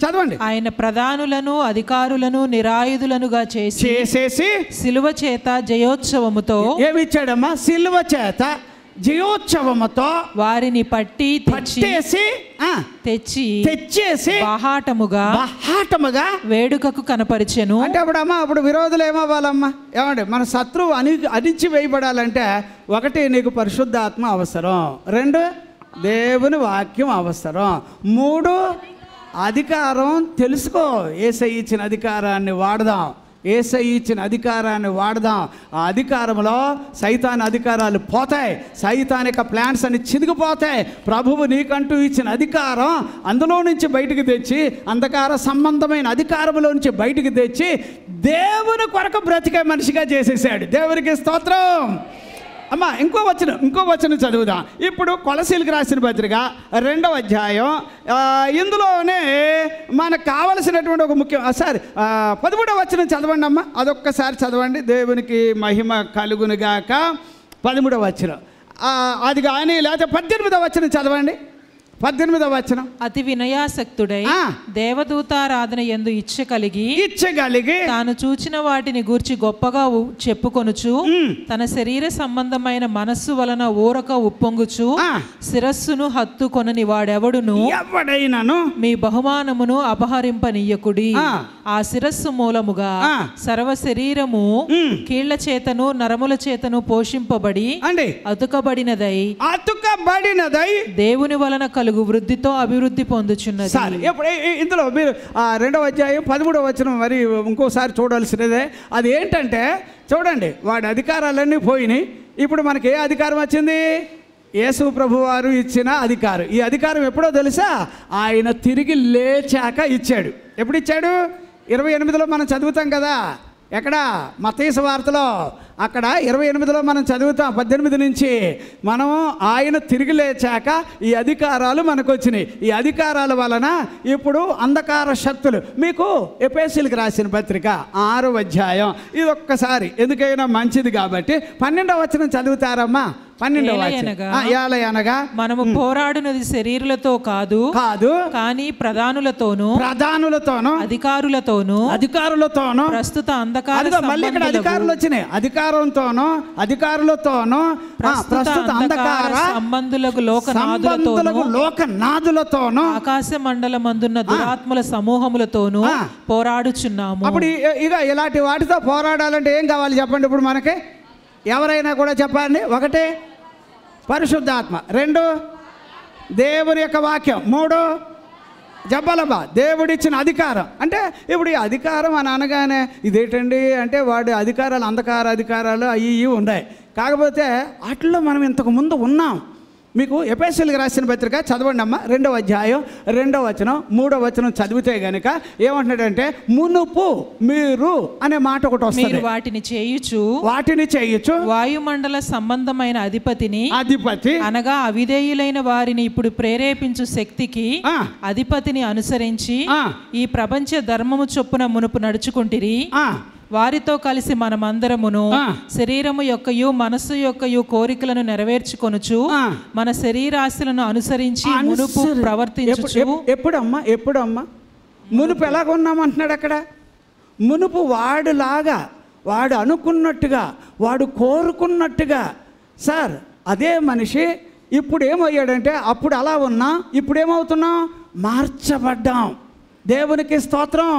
చదవండి. ఆయన ప్రధానులను అధికారులను నిరాయుధులనుగా చేసేసి సిలువ చేత జయోత్సవముతో ఏమిచ్చాడమ్మా? సిలువ చేత జయోత్సవముతో వారిని తెచ్చేసి బాహాటముగా వేడుకకు కనపరిచెను. అంటే అప్పుడు విరోధులు ఏమవ్వాలమ్మా? ఏమండి మన శత్రువు అణిచి వేయబడాలంటే ఒకటి నీకు పరిశుద్ధాత్మ అవసరం, 2 దేవుని వాక్యం అవసరం, 3 అధికారం తెలుసుకో. యేసయ్య ఇచ్చిన అధికారాన్ని వాడదాం. యేసయ్య ఇచ్చిన అధికారాన్ని వాడదాం. ఆ అధికారంలో సైతాన్ అధికారాలు పోతాయి, సైతానిక ప్లాన్స్ అన్ని చిదిగిపోతాయి. ప్రభువు నీకంటూ ఇచ్చిన అధికారం అందులో నుంచి బయటికి తెచ్చి, అంధకార సంబంధమైన అధికారంలో నుంచి బయటికి తెచ్చి దేవుని కొరకు బ్రతికే మనిషిగా చేసేసాడు. దేవునికి స్తోత్రం. అమ్మా ఇంకో వచనం చదువుదాం. ఇప్పుడు కొలసీలకు రాసిన పత్రిక 2వ అధ్యాయం, ఇందులోనే మనకు కావలసినటువంటి ఒక ముఖ్యం 13వ వచనం చదవండి అమ్మా, అదొక్కసారి చదవండి. దేవునికి మహిమ కలుగునుగాక. 13వ వచనం అది కానీ, లేకపోతే 18వ వచనం చదవండి. 18వ వచనం. అతి వినయాసక్తుడై దేవదూతారాధన యందు ఇచ్చగలిగి తాను చూచిన వాటిని గూర్చి గొప్పగా చెప్పుకొనుచు, తన శరీర సంబంధమైన మనస్సు వలన ఊరక ఉప్పొంగుచు, శిరస్సును హత్తుకొనని వాడెవడును ఎవడైనను మీ బహుమానమును అపహరింపనీయకుడి. ఆ శిరస్సు మూలముగా సర్వ శరీరము కీళ్ల చేతను నరముల చేతను పోషింపబడి అతుకబడినదై దేవుని వలన కలుగు వృద్ధితో అభివృద్ధి పొందుచున్నది. ఇందులో మీరు 2వ అధ్యాయం 13వ వచనం మరి ఇంకోసారి చూడాల్సినదే. అది ఏంటంటే చూడండి, వాడి అధికారాలన్నీ పోయినాయి. ఇప్పుడు మనకి ఏ అధికారం వచ్చింది? యేసు ప్రభు వారు ఇచ్చిన అధికారం. ఈ అధికారం ఎప్పుడో తెలుసా? ఆయన తిరిగి లేచాక ఇచ్చాడు. ఎప్పుడు ఇచ్చాడు? 28లో మనం చదువుతాం కదా. ఎక్కడ? మత్తయి సువార్తలో. అక్కడ 28లో మనం చదువుతాం 18 నుంచి. మనం ఆయన తిరిగి లేచాక ఈ అధికారాలు మనకు వచ్చినాయి. ఈ అధికారాల వలన ఇప్పుడు అంధకార శక్తులు, మీకు ఎఫెసీయులకు రాసిన పత్రిక 6వ అధ్యాయం, ఇది ఒక్కసారి ఎందుకైనా మంచిది కాబట్టి 12వ వచనం చదువుతారమ్మా. 12వ వచనం. మనము పోరాడునది శరీరులతో కాదు కానీ ప్రధానులతోనూ అధికారులతోనూ ప్రస్తుత అంధకార మళ్ళీ ఇక్కడ అధికారులు వచ్చినాయి. అధికారులతోనూ ప్రస్తుత అంధకార సంబంధులకు లోకనాథులతోనూ ఆకాశ మండలమందున్న దురాత్మల సమూహములతోనూ పోరాడుచున్నాము. అప్పుడు ఇక ఇలాంటి వాటితో పోరాడాలంటే ఏం కావాలి చెప్పండి? ఇప్పుడు మనకి ఎవరైనా కూడా చెప్పండి. 1 పరిశుద్ధాత్మ, 2 దేవుని యొక్క వాక్యం, 3 జబ్బలబా దేవుడిచ్చిన అధికారం. అంటే ఇప్పుడు ఈ అధికారం అని అనగానే ఇదేంటండి అంటే వాడి అధికారాలు అంధకార అధికారాలు అవి ఉన్నాయి. కాకపోతే వాటిలో మనం ఇంతకు ముందు ఉన్నాం. మీకు ఎఫెసీయులకు రాసిన పత్రిక చదవండి అమ్మా. 2వ అధ్యాయం 2వ వచనం 3వ వచనం చదివితే గనుక ఏమంటున్నాడంటే, మునుపు మీరు అనే మాట ఒకటి వస్తుంది. వాటిని చేయుచు వాయుమండల సంబంధమైన అధిపతి అనగా అవిధేయులైన వారిని ఇప్పుడు ప్రేరేపించు శక్తికి అధిపతిని అనుసరించి ఈ ప్రపంచ ధర్మము చొప్పున మునుపు నడుచుకుంటిరి. వారితో కలిసి మనమందరమును శరీరము యొక్కయు మనస్సు యొక్కయు కోరికలను నెరవేర్చుకొనుచు మన శరీరాశలను అనుసరించి మునుపు ప్రవర్తించుచు. ఎప్పుడమ్మా మునుపు ఎలాగున్నామంటున్నాడు అక్కడ? మునుపు వాడులాగా, వాడు అనుకున్నట్టుగా, వాడు కోరుకున్నట్టుగా. సార్ అదే మనిషి ఇప్పుడు ఏమయ్యాడంటే, అప్పుడు అలా ఉన్నాం, ఇప్పుడు ఏమవుతున్నాం? మార్చబడ్డాం. దేవునికి స్తోత్రం.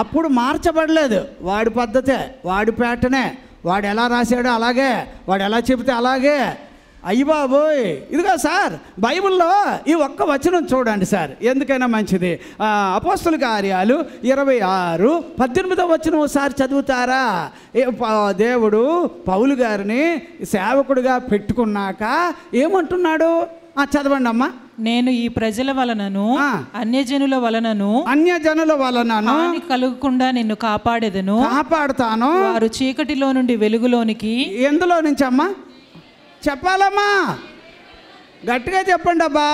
అప్పుడు మార్చబడలేదు. వాడి పద్ధతే, వాడి ప్యాటర్నే, వాడు ఎలా రాశాడో అలాగే, వాడు ఎలా చెబితే అలాగే. అయ్యి బాబోయ్, ఇదిగా సార్ బైబిల్లో ఈ ఒక్క వచనం చూడండి సార్, ఎందుకైనా మంచిది. అపోస్తలుల కార్యాలు 26:18 వచనం ఒకసారి చదువుతారా? దేవుడు పౌలు గారిని సేవకుడిగా పెట్టుకున్నాక ఏమంటున్నాడు? చదవండి అమ్మా. నేను ఈ ప్రజల వలనను అన్యజనుల వలనను హాని కలుగకుండా నిన్ను కాపాడుతాను. వారు చీకటిలో నుండి వెలుగులోనికి. ఎందులో నుంచి అమ్మా చెప్పాలమ్మా? గట్టిగా చెప్పండి అబ్బా.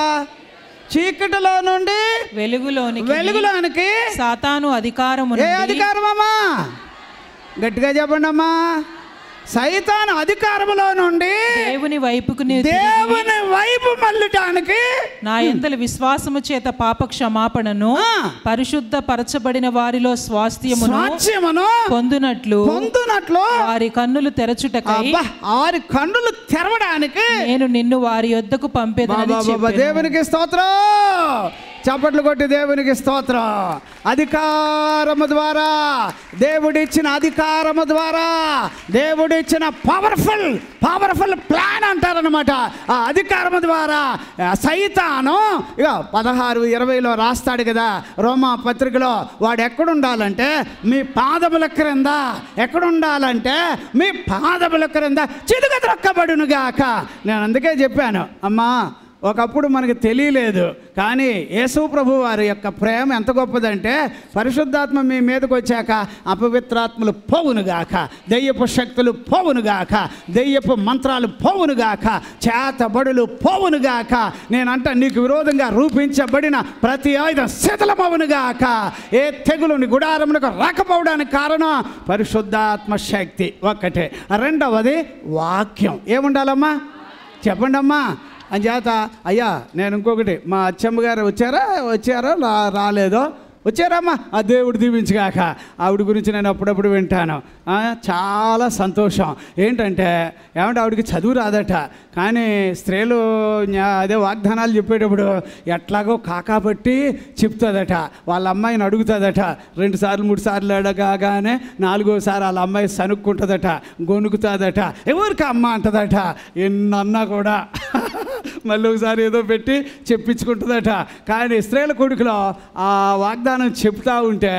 చీకటిలో నుండి వెలుగులోనికి సాతాను అధికారము. ఏ అధికారం అమ్మా? గట్టిగా చెప్పండి అమ్మా. సైతాను అధికారములో నుండి దేవుని వైపు మళ్ళటానికి నా యందలి విశ్వాసము చేత పాప క్షమాపణను పరిశుద్ధ పరచబడిన వారిలో స్వాస్థ్యమును పొందునట్లు వారి కన్నులు తెరచుటకై, వారి కన్నులు తెరవడానికి నేను నిన్ను వారి యొద్దకు పంపేదనని చెప్పెను. దేవునికి స్తోత్రం. చప్పట్లు కొట్టి దేవునికి స్తోత్రం. అధికారము ద్వారా, దేవుడిచ్చిన అధికారము ద్వారా, దేవుడిచ్చిన పవర్ఫుల్ ప్లాన్ అంటారనమాట. ఆ అధికారము ద్వారా సైతాను ఇక 16:20 రాస్తాడు కదా రోమా పత్రికలో, వాడు ఎక్కడుండాలంటే మీ పాదముల క్రింద, ఎక్కడుండాలంటే మీ పాదముల క్రింద చిదుగద్రొక్కబడునుగాక. నేను అందుకే చెప్పాను, అమ్మా ఒకప్పుడు మనకు తెలియలేదు, కానీ యేసు ప్రభు వారి యొక్క ప్రేమ ఎంత గొప్పదంటే, పరిశుద్ధాత్మ మీ మీదకి వచ్చాక అపవిత్రాత్మలు పోవునుగాక, దెయ్యపు శక్తులు పోవునుగాక, దెయ్యపు మంత్రాలు పోవునుగాక, చేతబడులు పోవునుగాక, నేనంట నీకు విరోధంగా రూపించబడిన ప్రతి ఆయుధం శిథిలమవునుగాక. ఏ తెగులుని గుడారమునకు రాకపోవడానికి కారణం పరిశుద్ధాత్మ శక్తి ఒక్కటే. రెండవది వాక్యం. ఏముండాలమ్మా చెప్పండి అమ్మా. అంచేత అయ్యా నేను ఇంకొకటి, మా అచ్చమ్మ గారు వచ్చారో రాలేదో, వచ్చారమ్మా, ఆ దేవుడు దీవించుగాక. ఆవిడ గురించి నేను అప్పుడప్పుడు వింటాను, చాలా సంతోషం. ఏంటంటే ఆవిడకి చదువు రాదట, కానీ స్త్రీలు అదే వాగ్దానాలు చెప్పేటప్పుడు ఎట్లాగో కాకాబట్టి చెప్తుందట. వాళ్ళ అమ్మాయిని అడుగుతుందట, 2 సార్లు 3 సార్లు అడగగానే 4వసారి వాళ్ళ అమ్మాయి సనుక్కుంటుందట, గొనుకుతుందట, ఎవరికి అమ్మ అంటదట. ఎన్నన్నా కూడా మళ్ళీ ఒకసారి ఏదో పెట్టి చెప్పించుకుంటుందట. కానీ స్త్రీల కొడుకులో ఆ వాగ్దానం చెప్తా ఉంటే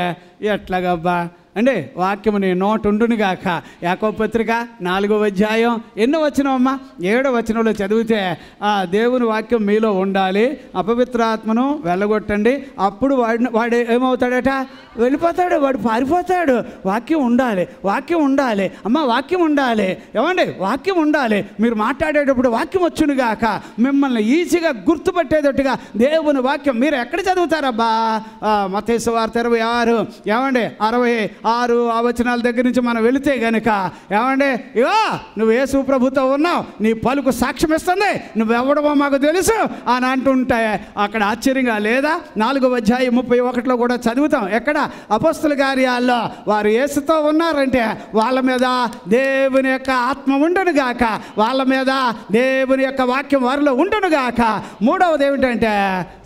ఎట్లాగబ్బా అంటే వాక్యము నీ నోట ఉండునుగాక. యాకోబు పత్రిక 4వ అధ్యాయం ఎన్నో వచనమమ్మా 7వ వచనంలో చదివితే, ఆ దేవుని వాక్యం మీలో ఉండాలి, అపవిత్రాత్మను వెళ్ళగొట్టండి, అప్పుడు వాడు ఏమవుతాడట, వెళ్ళిపోతాడు, వాడు పారిపోతాడు. వాక్యం ఉండాలి, వాక్యం ఉండాలి అమ్మ, వాక్యం ఉండాలి. ఏమండి వాక్యం ఉండాలి. మీరు మాట్లాడేటప్పుడు వాక్యం వచ్చునుగాక, మిమ్మల్ని ఈజీగా గుర్తుపట్టేటట్టుగా దేవుని వాక్యం. మీరు ఎక్కడ చదువుతారబ్బా? మత్తయి సువార్త 26 ఏమండి 66 ఆ వచనాల దగ్గర నుంచి మనం వెళితే గనుక, ఏమండి ఇగో నువ్వు యేసు ప్రభుతో ఉన్నావు, నీ పలుకు సాక్ష్యం ఇస్తుంది, నువ్వెవడమో మాకు తెలుసు అని అంటుంటే అక్కడ ఆశ్చర్యంగా లేదా? 4వ అధ్యాయం 31లో కూడా చదువుతాం. ఎక్కడ? అపొస్తలుల కార్యాల్లో వారు యేసుతో ఉన్నారంటే వాళ్ళ మీద దేవుని యొక్క ఆత్మ ఉండునుగాక, వాళ్ళ మీద దేవుని యొక్క వాక్యం వారిలో ఉండునుగాక. మూడవది ఏమిటంటే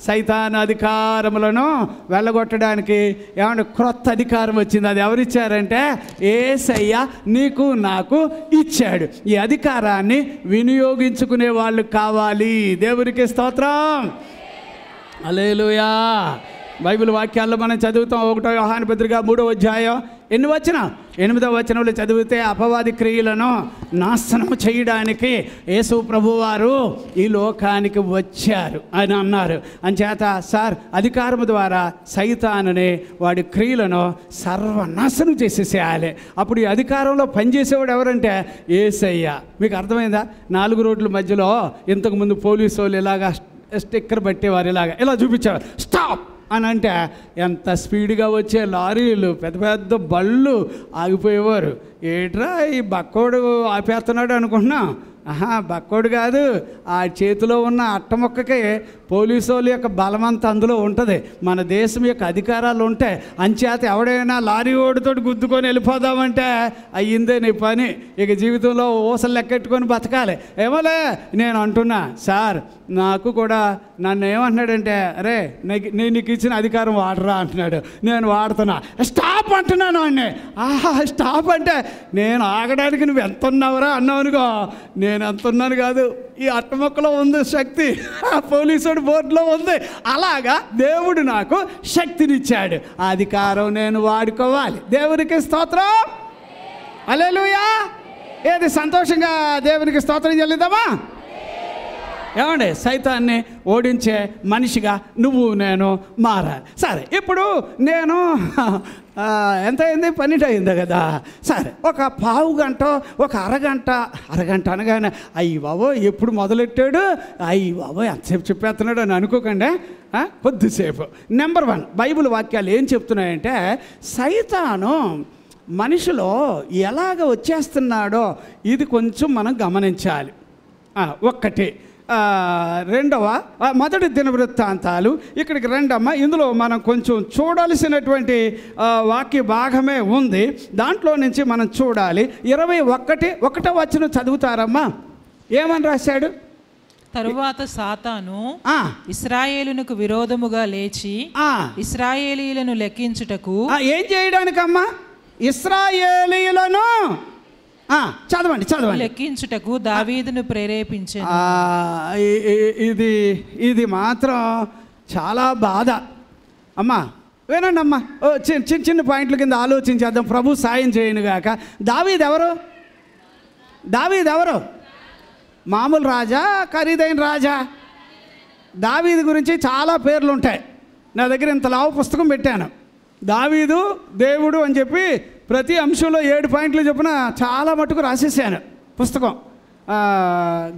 సైతాను అధికారములను వెళ్ళగొట్టడానికి ఏమంటే క్రొత్త అధికారం వచ్చింది. అది ఎవరిచ్చారంటే యేసయ్య నీకు నాకు ఇచ్చాడు. ఈ అధికారాన్ని వినియోగించుకునే వాళ్ళు కావాలి. దేవునికి స్తోత్రం. హల్లెలూయా. బైబిల్ వాక్యాల్లో మనం చదువుతాం. 1వ యోహాను పత్రిక 3వ అధ్యాయం ఎన్ని వచ్చిన 8వ వచనంలో చదివితే, అపవాది క్రియలను నాశనం చేయడానికి యేసు ప్రభువారు ఈ లోకానికి వచ్చారు అని అన్నారు. అంచేత సార్ అధికారము ద్వారా సైతానుని వాడి క్రియలను సర్వనాశనం చేసేసేయాలి. అప్పుడు ఈ అధికారంలో పనిచేసేవాడు ఎవరంటే యేసయ్య. మీకు అర్థమైందా? 4 రోడ్ల మధ్యలో ఇంతకుముందు పోలీసు వాళ్ళు ఇలాగా స్టిక్కర్ పెట్టేవారు, ఇలా చూపించేవారు స్టాప్ అని అంటే ఎంత స్పీడ్గా వచ్చే లారీలు, పెద్ద పెద్ద బళ్ళు ఆగిపోయేవారు. ఏట్రా ఈ బక్కోడు ఆపేస్తున్నాడు అనుకుంటున్నాం. బక్కోడు కాదు, ఆ చేతిలో ఉన్న అట్టముక్కకి పోలీసు వాళ్ళ యొక్క బలమంతా అందులో ఉంటుంది. మన దేశం యొక్క అధికారాలు ఉంటాయి. అంచేత ఎవడైనా లారీ ఓడితోటి గుద్దుకొని వెళ్ళిపోదామంటే అయ్యిందే నీ పని. ఇక జీవితంలో ఊసలు లెక్కెట్టుకొని బతకాలి. ఏమోలే నేను అంటున్నా సార్, నాకు కూడా నన్ను ఏమంటున్నాడంటే, అరే నేను నీకు ఇచ్చిన అధికారం వాడరా అంటున్నాడు. నేను వాడుతున్నా. స్టాప్ అంటున్నాను అన్నీ. స్టాప్ అంటే నేను ఆగడానికి నువ్వు ఎంత ఉన్నావురా అన్నావునుకో, నేను ఎంత ఉన్నాను కాదు, ఈ అట్టమొక్కలో ఉంది శక్తి, పోలీసుడు బోర్డులో ఉంది. అలాగా దేవుడు నాకు శక్తినిచ్చాడు. ఆ అధికారం నేను వాడుకోవాలి. దేవునికి స్తోత్రం. హల్లెలూయా. ఏది సంతోషంగా దేవునికి స్తోత్రం చెల్లిద్దామా? ఏమండి సైతాన్ని ఓడించే మనిషిగా నువ్వు నేను మారాలి. సరే, ఇప్పుడు నేను ఎంత అయింది? 12 అయింది కదా. సరే, ఒక పావు గంట, ఒక అరగంట అనగానే అయ్యి బాబో ఎప్పుడు మొదలెట్టాడు, అయ్యి బాబో ఎంతసేపు చెప్పేస్తున్నాడు అని అనుకోకండి. కొద్దిసేపు. నెంబర్ 1 బైబిల్ వాక్యాలు ఏం చెప్తున్నాయంటే, సైతాను మనిషిలో ఎలాగ వచ్చేస్తున్నాడో ఇది కొంచెం మనం గమనించాలి. ఒక్కటి. మొదటి దినవృత్తాంతాలు ఇక్కడికి రండమ్మా. ఇందులో మనం కొంచెం చూడాల్సినటువంటి వాక్య భాగమే ఉంది. దాంట్లో నుంచి మనం చూడాలి. 21వ వచనం చదువుతారమ్మా. ఏమని రాశాడు? తరువాత సాతాను ఆ, ఇశ్రాయేలునకు విరోధముగా లేచి ఆ, ఇశ్రాయేలీలను లెక్కించుటకు ఏం చేయడానికమ్మా? ఇశ్రాయేలీయులను చదవండి. లెక్కించుటకు దావీదును ప్రేరేపించాను. ఇది మాత్రం చాలా బాధ అమ్మా. వినండి అమ్మా, చిన్న పాయింట్ల కింద ఆలోచించేద్దాం. ప్రభు సాయం చేయను గాక. దావీదు ఎవరు? మామూలు రాజా, ఖరీదైన రాజా? దావీదు గురించి చాలా పేర్లు ఉంటాయి. నా దగ్గర ఇంత లావు పుస్తకం పెట్టాను, దావీదు దేవుడు అని చెప్పి ప్రతి అంశంలో 7 పాయింట్లు చొప్పున చాలా మటుకు రాసేసాను పుస్తకం.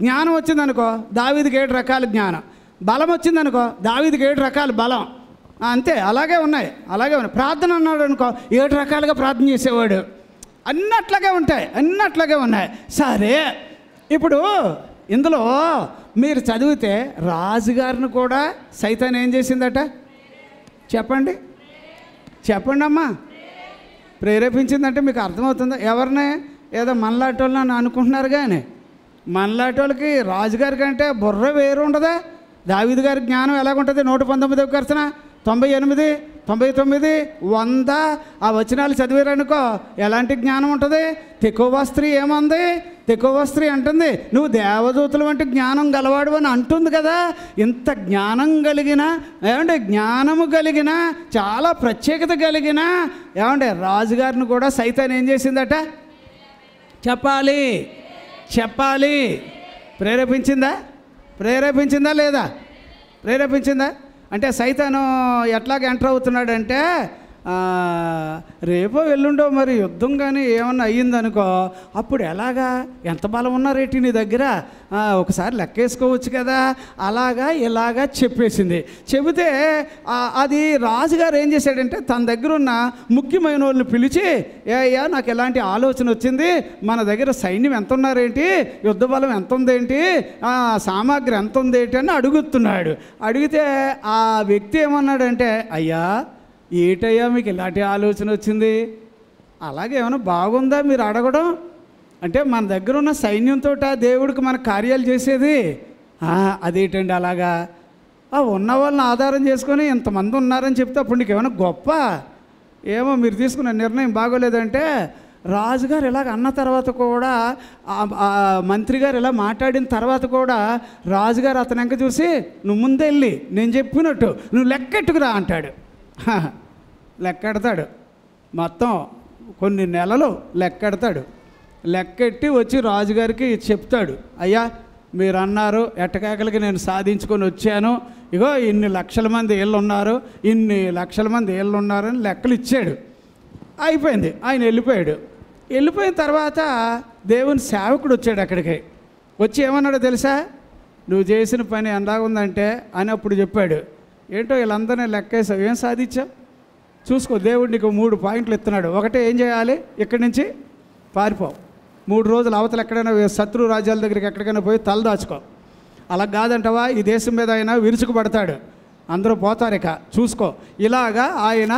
జ్ఞానం వచ్చిందనుకో, దావీదుకి 7 రకాల జ్ఞానం. బలం వచ్చిందనుకో, దావీదుకి 7 రకాల బలం. అంతే, అలాగే ఉన్నాయి. ప్రార్థన అన్నాడు అనుకో, 7 రకాలుగా ప్రార్థన చేసేవాడు. అన్నట్లాగే ఉన్నాయి. సరే, ఇప్పుడు ఇందులో మీరు చదివితే రాజుగారిని కూడా సైతాన్ ఏం చేసిందట? చెప్పండి అమ్మా. ప్రేరేపించిందంటే మీకు అర్థమవుతుందా? ఎవరిని? ఏదో మనలాంటి వాళ్ళని అనుకుంటున్నారు, కానీ మనలాంటి వాళ్ళకి రాజుగారి కంటే బుర్ర వేరు ఉండదా? దావీదు గారి జ్ఞానం ఎలాగుంటుంది? 119వ కీర్తన 98, 99, 100 ఆ వచనాలు చదివారనుకో, ఎలాంటి జ్ఞానం ఉంటుంది? తెకోవ స్త్రీ ఏమంది? తెకోవ స్త్రీ అంటుంది, నువ్వు దేవదూతల వంటి జ్ఞానం గలవాడు అని అంటుంది కదా. ఇంత జ్ఞానం కలిగిన, జ్ఞానము కలిగిన, చాలా ప్రత్యేకత కలిగిన రాజుగారిని కూడా సైతాన్ ఏం చేసిందట? చెప్పాలి. ప్రేరేపించిందా లేదా? ప్రేరేపించిందా? అంటే సైతాను ఎట్లాగ ఎంటర్ అవుతున్నాడంటే, రేపో ఎల్లుండో మరి యుద్ధం కానీ ఏమన్నా అయ్యిందనుకో, అప్పుడు ఎలాగా? ఎంత బలం ఉన్నారేటి నీ దగ్గర? ఒకసారి లెక్కేసుకోవచ్చు కదా. ఇలాగా చెబితే అది రాజుగారు ఏం చేశాడంటే, తన దగ్గర ఉన్న ముఖ్యమైన వాళ్ళని పిలిచి, అయ్యా నాకు ఎలాంటి ఆలోచన వచ్చింది, మన దగ్గర సైన్యం ఎంత ఉన్నారేంటి, యుద్ధ బలం ఎంత ఉందేంటి, సామాగ్రి ఎంత ఉందేంటి అని అడుగుతున్నాడు. అడిగితే ఆ వ్యక్తి ఏమన్నాడంటే, అయ్యా ఏటయ్యా మీకు ఇలాంటి ఆలోచన వచ్చింది? అలాగే ఏమైనా బాగుందా మీరు అడగడం? అంటే మన దగ్గర ఉన్న సైన్యంతో దేవుడికి మన కార్యాలు చేసేది? అదేంటండి అలాగా? ఉన్న వాళ్ళని ఆధారం చేసుకొని ఇంతమంది ఉన్నారని చెప్తే అప్పుడు నీకు ఏమైనా గొప్ప? ఏమో మీరు తీసుకున్న నిర్ణయం బాగోలేదంటే, రాజుగారు ఇలాగ అన్న తర్వాత కూడా, మంత్రి గారు ఇలా మాట్లాడిన తర్వాత కూడా రాజుగారు అతను వెంక చూసి, నువ్వు ముందే వెళ్ళి నేను చెప్పినట్టు నువ్వు లెక్కెట్టుకురా అంటాడు. లెక్కెడతాడు. మొత్తం కొన్ని నెలలు లెక్కెట్టి వచ్చి రాజుగారికి చెప్తాడు, అయ్యా మీరు అన్నారు ఎట్టకేకలకి నేను సాధించుకొని వచ్చాను, ఇగో ఇన్ని లక్షల మంది ఏళ్ళు ఉన్నారని లెక్కలు ఇచ్చాడు. అయిపోయింది. ఆయన వెళ్ళిపోయిన తర్వాత దేవుని సేవకుడు వచ్చాడు అక్కడికి. వచ్చి ఏమన్నాడో తెలుసా? నువ్వు చేసిన పని ఎలాగుందంటే అని అప్పుడు చెప్పాడు. ఏంటో వీళ్ళందరినీ లెక్కేసావు, ఏం సాధించావు చూసుకో. దేవుడు నీకు 3 పాయింట్లు ఇస్తున్నాడు. ఒకటే, ఏం చేయాలి? ఇక్కడి నుంచి పారిపోవు. 3 రోజులు అవతల ఎక్కడైనా శత్రు రాజ్యాల దగ్గరికి ఎక్కడికైనా పోయి తలదాచుకో. అలా కాదంటవా, ఈ దేశం మీద ఆయన విరుచుకుపడతాడు, అందరూ పోతారు, ఇక చూసుకో. ఇలాగా ఆయన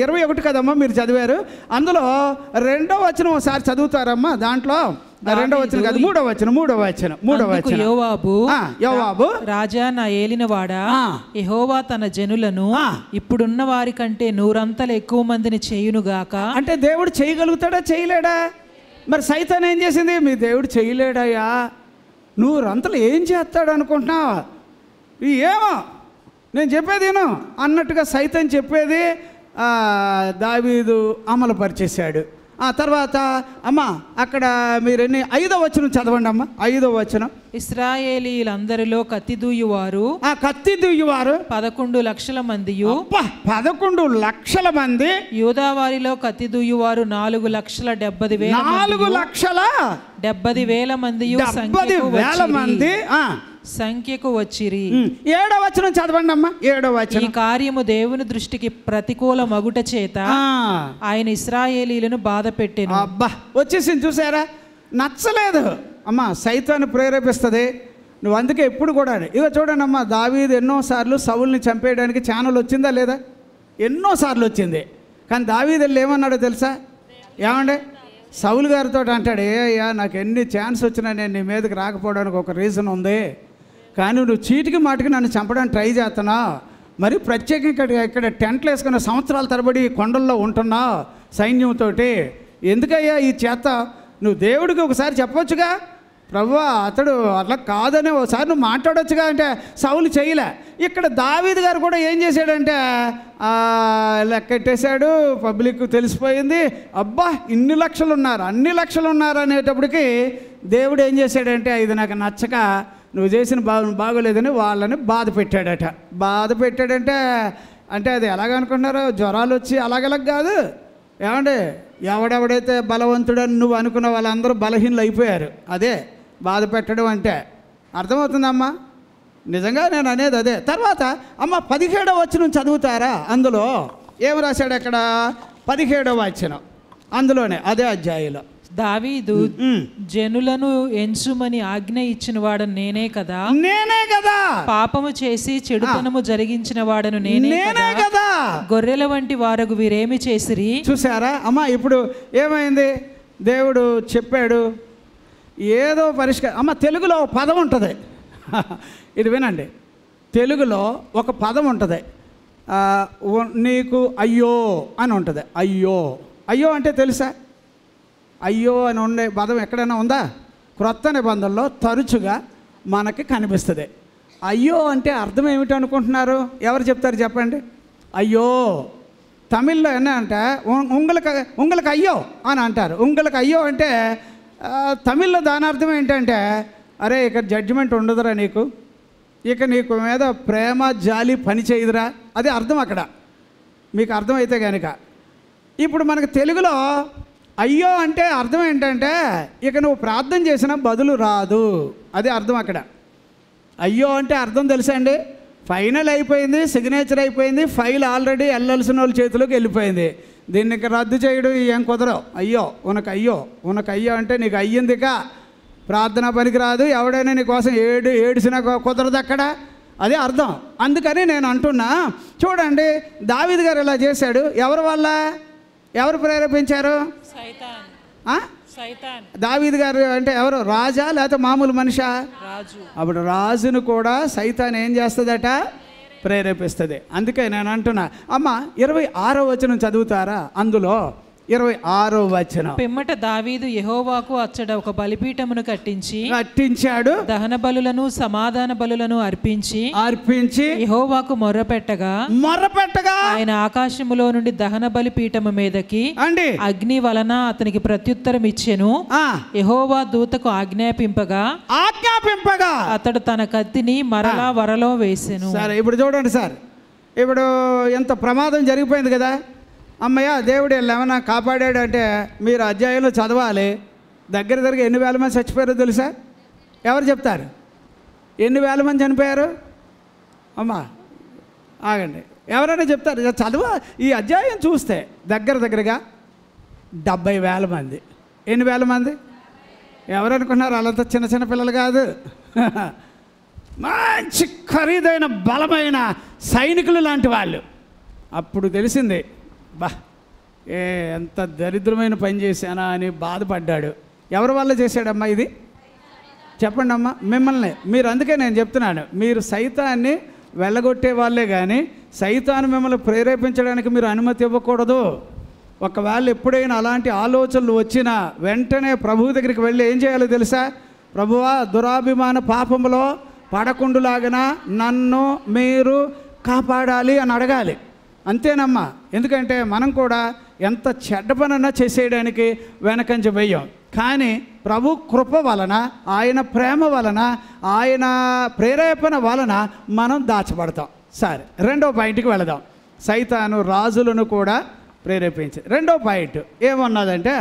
21 కదమ్మా మీరు చదివారు, అందులో 2వ వచనం ఒకసారి చదువుతారమ్మా. దాంట్లో 2వ వచనం కాదు, 3వ వచనం. యోవాబు, రాజా నా ఏలినవాడా, యెహోవా తన జనులను ఇప్పుడున్న వారి కంటే 100 ఎక్కువ మందిని చేయునుగాక. అంటే దేవుడు చేయగలుగుతాడా చేయలేడా? మరి సైతాన్ ఏం చేసింది? మీ దేవుడు చేయలేడాయా, 100 ఏం చేస్తాడు అనుకుంటున్నావా? ఏమో నేను చెప్పేది అన్నట్టుగా సైతాన్ చెప్పేది దావీదు అమలుపరిచేశాడు. తర్వాత అమ్మా అక్కడ మీరు 5వ వచనం చదవండి అమ్మా. 5వ వచనం. ఇశ్రాయేలీలందరిలో కత్తి దూయువారు 11 లక్షల మందియు. 11 లక్షల మంది. యూదావారిలో కత్తి దూయువారు 4,70,000 మందియు సంఖ్యకు వచ్చిరి. 7వ వచనం చదవండి అమ్మా. 7వ వచనం. ఈ కార్యము దేవుని దృష్టికి ప్రతికూల మగుట చేత ఆయన ఇశ్రాయేలీలను బాధ పెట్టెను. అబ్బా వచ్చేసింది చూసారా? నచ్చలేదు అమ్మా. సైతాను ప్రేరేపిస్తుంది. నువ్వు అందుకే ఎప్పుడు కూడా ఇక చూడండి అమ్మా, దావీదు ఎన్నోసార్లు సౌలుని చంపేయడానికి ఛానల్ వచ్చిందా లేదా? ఎన్నోసార్లు వచ్చింది. కానీ దావీదు ఏమన్నాడో తెలుసా? ఏమండే సౌలు గారితో అంటాడు, ఏ అయ్యా నాకు ఎన్ని ఛాన్స్ వచ్చినా నేను నీ మీదకి రాకపోవడానికి ఒక రీజన్ ఉంది, కానీ నువ్వు చీటికి మాటికి నన్ను చంపడానికి ట్రై చేస్తున్నావు, మరి ప్రత్యేకంగా ఇక్కడ టెంట్లు వేసుకున్న సంవత్సరాల తరబడి కొండల్లో ఉంటున్నావు సైన్యంతో, ఎందుకయ్యా ఈ చేత? నువ్వు దేవుడికి ఒకసారి చెప్పొచ్చుగా, ప్రభువా అతడు అట్లా కాదని ఒకసారి నువ్వు మాట్లాడొచ్చుగా అంటే సౌలు చేయలే. ఇక్కడ దావీదు గారు కూడా ఏం చేశాడంటే లెక్కెట్టేశాడు, పబ్లిక్ తెలిసిపోయింది, అబ్బా ఇన్ని లక్షలు ఉన్నారు, అన్ని లక్షలు ఉన్నారు అనేటప్పటికి దేవుడు ఏం చేశాడంటే ఇది నాకు నచ్చక నువ్వు చేసిన బాగోలేదని వాళ్ళని బాధ పెట్టాడట. బాధ పెట్టాడంటే అంటే అది ఎలాగనుకుంటున్నారో, జ్వరాలు వచ్చి అలాగలాగ కాదు ఏమండి, ఎవడెవడైతే బలవంతుడని నువ్వు అనుకున్న వాళ్ళందరూ బలహీనలు అయిపోయారు. అదే బాధ పెట్టడం అంటే. అర్థమవుతుందమ్మా? నిజంగా నేను అనేది అదే. తర్వాత అమ్మ 17వ వచనం చదువుతారా? అందులో ఏం రాశాడు అక్కడ? 17వ వచనం అందులోనే అదే అధ్యాయంలో, దావీదు జనులను ఎంచుమని ఆజ్ఞ ఇచ్చిన వాడను నేనే కదా, నేనే కదా, పాపము చేసి చెడుతనము జరిగించిన వాడను నేనే కదా, గొర్రెల వంటి వారకు వీరేమి చేసిరి. చూసారా అమ్మా? ఇప్పుడు ఏమైంది? దేవుడు చెప్పాడు ఏదో పరిష్కారం. అమ్మ తెలుగులో ఒక పదం ఉంటుంది, ఇది వినండి. తెలుగులో ఒక పదం ఉంటుంది, నీకు అయ్యో అని ఉంటుంది. అయ్యో అయ్యో అంటే తెలుసా? అయ్యో అని ఉండే పదం ఎక్కడైనా ఉందా? క్రొత్త నిబంధనలో తరచుగా మనకి కనిపిస్తుంది. అయ్యో అంటే అర్థం ఏమిటి అనుకుంటున్నారు? ఎవరు చెప్తారు చెప్పండి? అయ్యో తమిళ్లో ఏంటంటే ఉంగలకు అయ్యో అని అంటారు. ఉంగలకు అయ్యో అంటే తమిళ్లో దాని అర్థం ఏంటంటే, అరే ఇక జడ్జిమెంట్ ఉండదురా నీకు, ఇక నీకు మీద ప్రేమ జాలి పని చేయదురా, అదే అర్థం అక్కడ. మీకు అర్థమైతే కనుక ఇప్పుడు మనకు తెలుగులో అయ్యో అంటే అర్థం ఏంటంటే ఇక నువ్వు ప్రార్థన చేసినా బదులు రాదు, అదే అర్థం అక్కడ. అయ్యో అంటే అర్థం తెలుసా అండి? ఫైనల్ అయిపోయింది, సిగ్నేచర్ అయిపోయింది, ఫైల్ ఆల్రెడీ వెళ్ళాల్సిన వాళ్ళ చేతిలోకి వెళ్ళిపోయింది, దీన్ని రద్దు చేయడం ఏం కుదరవు. అయ్యో ఉనకు అయ్యో అంటే నీకు అయ్యిందిక, ప్రార్థన పనికి రాదు, ఎవడైనా నీ కోసం ఏడిసినా కుదరదు అక్కడ, అదే అర్థం. అందుకని నేను అంటున్నా, చూడండి దావీదు గారు ఇలా చేశాడు, ఎవరి వల్ల? ఎవరు ప్రేరేపించారు? దావీదు గారు అంటే ఎవరు? రాజా లేకపోతే మామూలు మనిషా? రాజు. అప్పుడు రాజును కూడా సైతాన్ ఏం చేస్తుందట? ప్రేరేపిస్తుంది. అందుకే నేను అంటున్నా అమ్మ 26వ వచనం చదువుతారా? అందులో 26వ వచనం, పిమ్మట దావీదు యెహోవాకు అచ్చట ఒక బలిపీఠమును కట్టించాడు, దహన బలులను సమాధాన బలులను అర్పించి యెహోవాకు మొర్రపెట్టగా ఆయన ఆకాశములో నుండి దహన బలిపీఠము మీదకి అగ్ని వలన అతనికి ప్రత్యుత్తరం ఇచ్చెను. యెహోవా దూతకు ఆజ్ఞాపింపగా అతడు తన కత్తిని మరలా వరలో వేసెను. సరే ఇప్పుడు చూడండి సార్, ఇప్పుడు ఎంత ప్రమాదం జరిగిపోయింది కదా. అమ్మయ్య దేవుడు ఏమైనా కాపాడాడు అంటే మీరు అధ్యాయంలో చదవాలి. దగ్గర ఎన్ని వేల మంది చచ్చిపోయారో తెలుసా? ఎవరు చెప్తారు? ఎన్ని వేల మంది చనిపోయారు? అమ్మా ఆగండి, ఎవరైనా చెప్తారు? చదవ ఈ అధ్యాయం చూస్తే దగ్గరగా 70,000 మంది. ఎన్ని వేల మంది? ఎవరనుకున్నారు? వాళ్ళంతా చిన్న పిల్లలు కాదు, మంచి ఖరీదైన బలమైన సైనికులు లాంటి వాళ్ళు. అప్పుడు తెలిసింది, బా ఎంత దరిద్రమైన పని చేశానా అని బాధపడ్డాడు. ఎవరి వల్ల చేశాడమ్మా ఇది? చెప్పండి అమ్మా మిమ్మల్ని. మీరు అందుకే నేను చెప్తున్నాను, మీరు సైతాన్ని వెళ్ళగొట్టే వాళ్ళే కానీ సైతాన్ని మిమ్మల్ని ప్రేరేపించడానికి మీరు అనుమతి ఇవ్వకూడదు. ఒకవేళ ఎప్పుడైనా అలాంటి ఆలోచనలు వచ్చినా వెంటనే ప్రభువు దగ్గరికి వెళ్ళి ఏం చేయాలో తెలుసా? ప్రభువా దురాభిమాన పాపములో పడకుండులాగిన నన్ను మీరు కాపాడాలి అని అడగాలి. అంతేనమ్మా. ఎందుకంటే మనం కూడా ఎంత చెడ్డ పనన్నా చేసేయడానికి వెనకంజ వెయ్యం, కానీ ప్రభు కృప వలన, ఆయన ప్రేమ వలన, ఆయన ప్రేరేపణ వలన మనం దాచబడతాం. సరే రెండో పాయింట్కి వెళదాం. సైతాను రాజులను కూడా ప్రేరేపించి రెండో పాయింట్ ఏమన్నదంటే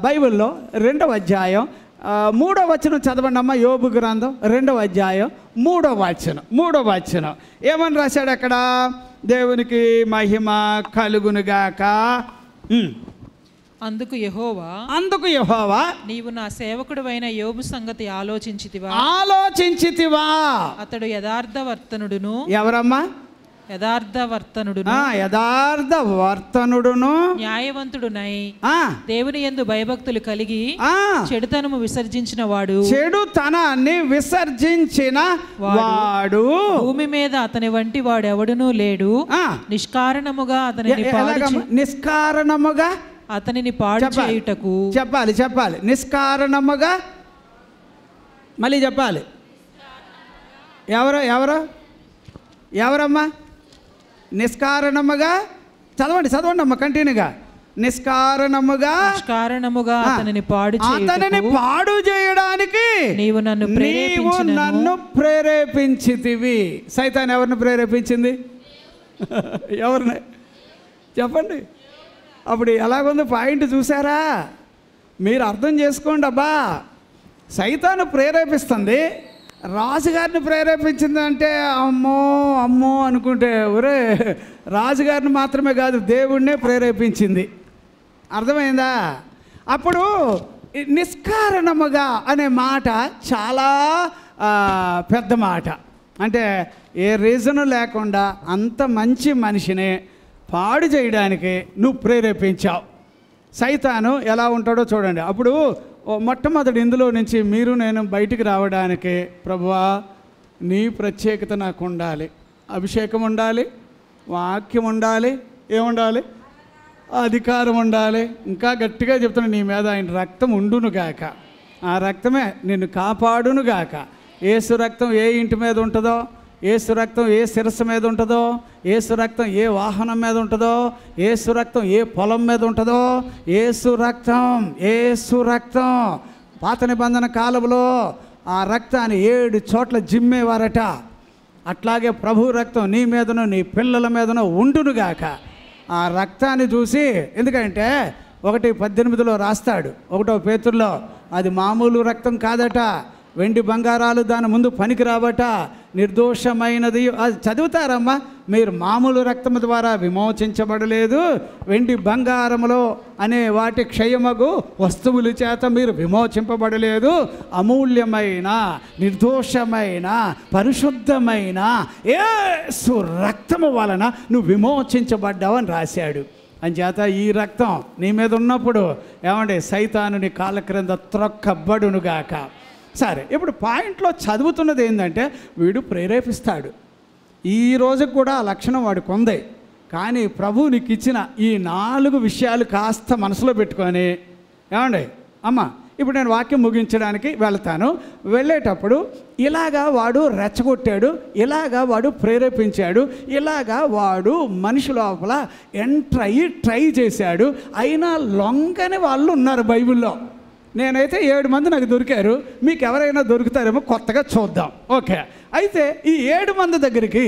బైబిల్లో 2వ అధ్యాయం 3వ వచనం చదవండి అమ్మ. యోబు గ్రంథం 2వ అధ్యాయం 3వ వచనం ఏమని రాశాడు అక్కడ? దేవునికి మహిమ కలుగునుగాక. అందుకు యెహోవా నీవు నా సేవకుడైన యోబు సంగతి ఆలోచించితివా? అతడు యథార్థవర్తనుడును. ఎవరమ్మా? యథార్థవర్తనుడును న్యాయవంతుడునై దేవుని యందు భయభక్తులు కలిగి చెడుతనము విసర్జించిన వాడు చెడుతనాన్ని విసర్జించిన వాడు భూమి మీద అతని వంటి వాడు ఎవడునూ లేడు. నిష్కారణముగా అతనిని పాడు చేయుటకు చెప్పాలి నిష్కారణముగా మళ్ళీ చెప్పాలి. ఎవరమ్మా? నిష్కారణముగా చదవండి అమ్మ కంటిన్యూగా. నిష్కారణముగా అతనిని పాడు చేయడానికి నీవు నన్ను ప్రేరేపించితివి. సైతాన్ ఎవరిని ప్రేరేపించింది? ఎవరిని చెప్పండి. అప్పుడు ఎలాగుంది పాయింట్ చూసారా? మీరు అర్థం చేసుకోండి అబ్బా. సైతాను ప్రేరేపిస్తుంది, రాజుగారిని ప్రేరేపించింది అంటే అమ్మో అనుకుంటే ఒరే రాజుగారిని మాత్రమే కాదు దేవుణ్ణే ప్రేరేపించింది. అర్థమైందా? అప్పుడు నిష్కారణముగా అనే మాట చాలా పెద్ద మాట. అంటే ఏ రీజను లేకుండా అంత మంచి మనిషిని పాడు చేయడానికి నువ్వు ప్రేరేపించావు. సైతాను ఎలా ఉంటాడో చూడండి. అప్పుడు మొట్టమొదటి ఇందులో నుంచి మీరు నేను బయటికి రావడానికి ప్రభువా నీ ప్రత్యేకత నాకు ఉండాలి, అభిషేకం ఉండాలి, వాక్యం ఉండాలి, ఏముండాలి? అధికారం ఉండాలి. ఇంకా గట్టిగా చెప్తున్నా, నీ మీద ఆయన రక్తం ఉండునుగాక, ఆ రక్తమే నిన్ను కాపాడునుగాక. యేసు రక్తం ఏ ఇంటి మీద ఉంటుందో, యేసు రక్తం ఏ శిరస్సు మీద ఉంటుందో, యేసు రక్తం ఏ వాహనం మీద ఉంటుందో, యేసు రక్తం ఏ పొలం మీద ఉంటుందో, యేసు రక్తం పాత నిబంధన కాలంలో ఆ రక్తాన్ని 7 చోట్ల జిమ్మేవారట. అట్లాగే ప్రభు రక్తం నీ మీదనో నీ పిల్లల మీదనో ఉండునుగాక. ఆ రక్తాన్ని చూసి, ఎందుకంటే 1:18 రాస్తాడు 1వ పేతురులో, అది మామూలు రక్తం కాదట, వెండి బంగారాలు దాని ముందు పనికి రాబట, నిర్దోషమైనది. అది చదువుతారమ్మా మీరు. మామూలు రక్తం ద్వారా విమోచించబడలేదు, వెండి బంగారములో అనే వాటి క్షయమగు వస్తువుల చేత మీరు విమోచింపబడలేదు, అమూల్యమైన నిర్దోషమైన పరిశుద్ధమైన యేసు రక్తము వలన నువ్వు విమోచించబడ్డావని రాశాడు. అంచేత ఈ రక్తం నీ మీద ఉన్నప్పుడు ఏమంటే సైతానుని కాళ్ళ క్రింద త్రొక్కబడునుగాక. సరే, ఇప్పుడు పాయింట్లో చదువుతున్నది ఏంటంటే వీడు ప్రేరేపిస్తాడు. ఈ రోజు కూడా ఆ లక్షణం వాడికి ఉంది. కానీ ప్రభు నీకు ఇచ్చిన ఈ 4 విషయాలు కాస్త మనసులో పెట్టుకొని, ఏమండి అమ్మ ఇప్పుడు నేను వాక్యం ముగించడానికి వెళ్తాను. వెళ్ళేటప్పుడు ఇలాగా వాడు రెచ్చగొట్టాడు, ఇలాగా వాడు ప్రేరేపించాడు, ఇలాగా వాడు మనిషి లోపల ఎంటర్ అయ్యి ట్రై చేశాడు. అయినా లొంగని వాళ్ళు ఉన్నారు బైబిల్లో. నేనైతే 7 మంది నాకు దొరికారు, మీకు ఎవరైనా దొరుకుతారేమో కొత్తగా చూద్దాం. ఓకే, అయితే ఈ 7 మంది దగ్గరికి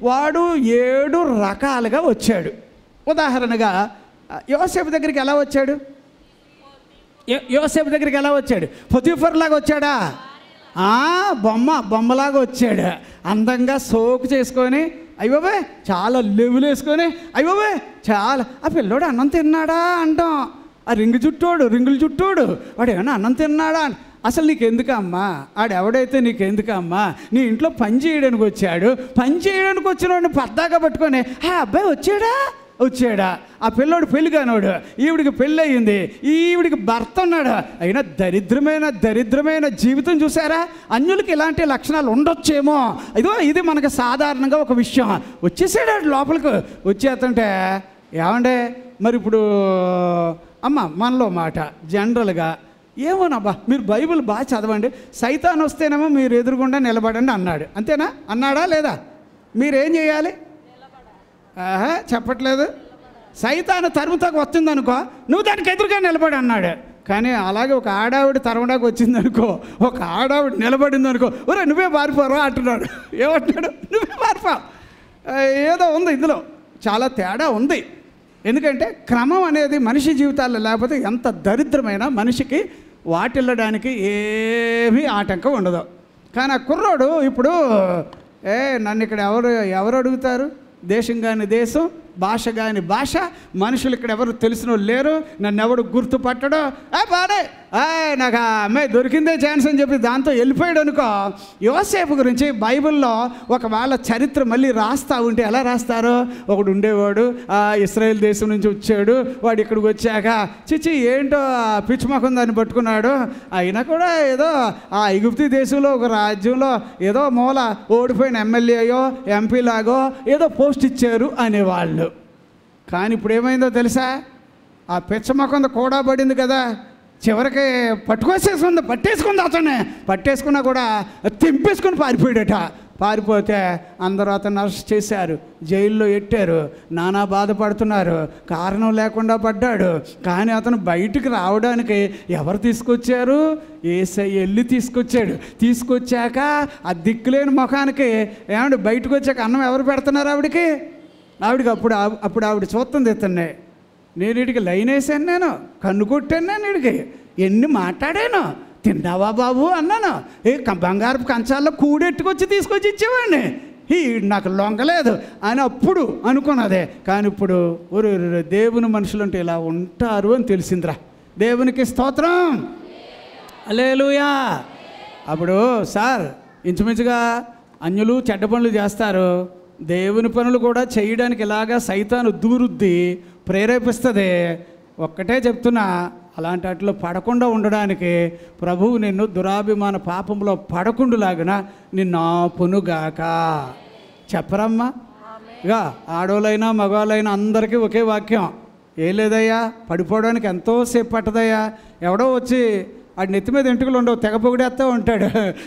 వాడు 7 రకాలుగా వచ్చాడు. ఉదాహరణగా యోసేపు దగ్గరికి ఎలా వచ్చాడు? యోసేపు దగ్గరికి ఎలా వచ్చాడు? పొతిఫర్ లాగా వచ్చాడా? బొమ్మలాగా వచ్చాడు. అందంగా సోకు చేసుకొని, అయ్యోబే చాలా లెవెల్ వేసుకొని, అయ్యోబే చాలా ఆ పిల్లోడు అన్నం తిన్నాడా అంటాం. ఆ రింగుల చుట్టోడు వాడు ఏమన్నా అన్నం తిన్నాడా? అసలు నీకెందుకమ్మా? ఆడెవడైతే నీకెందుకమ్మా? నీ ఇంట్లో పని చేయడానికి వచ్చాడు, పని చేయడానికి వచ్చిన వాడిని పద్దాగా పట్టుకొని ఆ అబ్బాయి వచ్చాడా? ఆ పిల్లోడు పెళ్ళి కానోడు, ఈవిడికి పెళ్ళి అయ్యింది, ఈవిడికి భర్త ఉన్నాడు. అయినా దరిద్రమైన జీవితం చూసారా? అన్యులకి ఇలాంటి లక్షణాలు ఉండొచ్చేమో. ఇది మనకు సాధారణంగా ఒక విషయం. వచ్చేసాడు లోపలికి. వచ్చేస్తుంటే ఏమండే మరి ఇప్పుడు అమ్మ మనలో మాట జనరల్గా ఏమోనబ్బా మీరు బైబిల్ బాగా చదవండి, సైతాన్ వస్తేనేమో మీరు ఎదురుగుండా నిలబడండి అన్నాడు. అంతేనా? అన్నాడా లేదా? మీరేం చేయాలి? చెప్పట్లేదు. సైతాను తరుముతాకు వస్తుందనుకో, నువ్వు దానికి ఎదురుగా నిలబడి అన్నాడు. కానీ అలాగే ఒక ఆడావిడ తరమడానికి వచ్చిందనుకో, ఒక ఆడావిడ నిలబడింది అనుకో, ఒరే నువ్వే పారిపోరా అంటున్నాడు. ఏమంటున్నాడు? నువ్వే పారిపో. ఏదో ఉంది ఇందులో, చాలా తేడా ఉంది. ఎందుకంటే క్రమం అనేది మనిషి జీవితాల్లో లేకపోతే ఎంత దరిద్రమైన మనిషికి వాటిల్లడానికి ఏమీ ఆటంకం ఉండదు. కానీ ఆ కుర్రోడు ఇప్పుడు నన్ను ఇక్కడ ఎవరు అడుగుతారు? దేశం కాని దేశం, భాష కాని భాష, మనుషులు ఇక్కడ ఎవరు తెలిసిన లేరు, నన్ను ఎవడు గుర్తుపట్టడు. బానే నాకు ఆ అమ్మాయి దొరికిందే ఛాన్స్ అని చెప్పి దాంతో వెళ్ళిపోయాడు అనుకో. యోసేపు గురించి బైబిల్లో ఒకవేళ చరిత్ర మళ్ళీ రాస్తా ఉంటే ఎలా రాస్తారు? ఒకడు ఉండేవాడు, ఇశ్రాయేల్ దేశం నుంచి వచ్చాడు, వాడు ఇక్కడికి వచ్చాక చిచ్చి ఏంటో పిచ్చిమొఖం దాన్ని పట్టుకున్నాడు, అయినా కూడా ఏదో ఆ ఐగుప్తు దేశంలో ఒక రాజ్యంలో ఏదో మూల ఓడిపోయిన ఎమ్మెల్యేయో ఎంపీలాగో ఏదో పోస్ట్ ఇచ్చారు అనేవాళ్ళు. కానీ ఇప్పుడు ఏమైందో తెలుసా? ఆ పిచ్చమొఖం కూడా పడింది కదా, చివరికి పట్టేసుకుంది అతనే. పట్టేసుకున్నా కూడా తెంపేసుకుని పారిపోయాడట. పారిపోతే అందరూ అతను అరెస్ట్ చేశారు, జైల్లో ఎట్టారు, నానా బాధపడుతున్నారు, కారణం లేకుండా పడ్డాడు. కానీ అతను బయటికి రావడానికి ఎవరు తీసుకొచ్చారు? యేసయ్య వెళ్ళి తీసుకొచ్చాడు. తీసుకొచ్చాక ఆ దిక్కులేని ముఖానికి ఏమంటే బయటకు వచ్చాక అన్నం ఎవరు పెడుతున్నారు ఆవిడికి? అప్పుడు ఆవిడ చూస్తుంది ఇతన్నే. నేను వీడికి లైన్ వేసాను, నేను కన్ను కొట్టాను, నేను వీడికి ఎన్ని మాట్లాడాను, తిన్నావా బాబు అన్నాను, బంగారపు కంచాల్లో కూడెట్టుకొచ్చి తీసుకొచ్చి ఇచ్చేవాడిని, నాకు లొంగలేదు అని అప్పుడు అనుకున్నదే. కానీ ఇప్పుడు దేవుని మనుషులు అంటే ఇలా ఉంటారు అని తెలిసిందిరా. దేవునికి స్తోత్రం, హల్లెలూయా. అప్పుడు సార్ ఇంచుమించుగా అన్యులు చెడ్డ పనులు చేస్తారు, దేవుని పనులు కూడా చేయడానికి ఇలాగా సైతాను దూరుద్ది, ప్రేరేపిస్తుంది. ఒక్కటే చెప్తున్నా, అలాంటి వాటిలో పడకుండా ఉండడానికి ప్రభువు నిన్ను దురాభిమాన పాపంలో పడకుండులాగున నిన్ను ఆపునుగాక. చెప్పరమ్మా? ఇక ఆడోళ్ళైనా మగవాళ్ళైనా అందరికీ ఒకే వాక్యం. ఏం లేదయ్యా, పడిపోవడానికి ఎంతోసేపు పట్టదయ్యా. ఎవడో వచ్చి వాడి నెత్తి మీద ఎంటుకలు ఉండవు, తెగ పొగిడేస్తూ ఉంటాడు.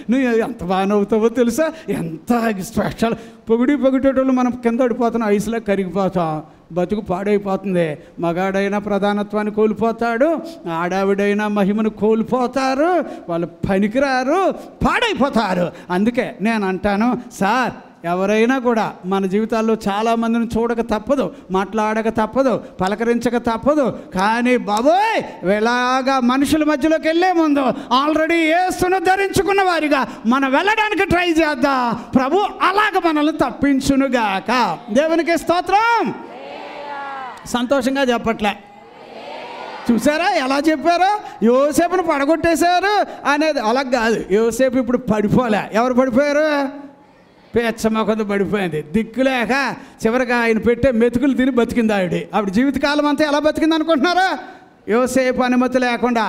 నువ్వు ఎంత బాగా నవ్వుతావో తెలుసా, ఎంత స్పెషల్. పొగిడేటోళ్ళు మనం కింద పడిపోతున్నాం, ఐసులో కరిగిపోతాం, బతుకు పాడైపోతుంది. మగాడైనా ప్రధానత్వాన్ని కోల్పోతాడు, ఆడావిడైనా మహిమను కోల్పోతారు, వాళ్ళు పనికిరారు, పాడైపోతారు. అందుకే నేను అంటాను సార్, ఎవరైనా కూడా మన జీవితాల్లో చాలామందిని చూడక తప్పదు, మాట్లాడక తప్పదు, పలకరించక తప్పదు. కానీ బాబోయ్, ఇలాగా మనుషుల మధ్యలోకి వెళ్ళే ముందు ఆల్రెడీ యేసును ధరించుకున్న వారిగా మనం వెళ్ళడానికి ట్రై చేద్దాం. ప్రభు అలాగ మనల్ని తప్పించునుగాక. దేవునికి స్తోత్రం. సంతోషంగా చెప్పట్లే. చూసారా ఎలా చెప్పారో? యోసేపును పడగొట్టేశారు అనేది అలా కాదు. యోసేపు ఇప్పుడు పడిపోలే. ఎవరు పడిపోయారు? పేచ్చమ్మకొంద పడిపోయింది. దిక్కులేక చివరికి ఆయన పెట్టే మెతుకులు తిని బతికింది ఆవిడ జీవితకాలం అంతా ఎలా బతికింది అనుకుంటున్నారా? యోసేపు అనుమతి లేకుండా.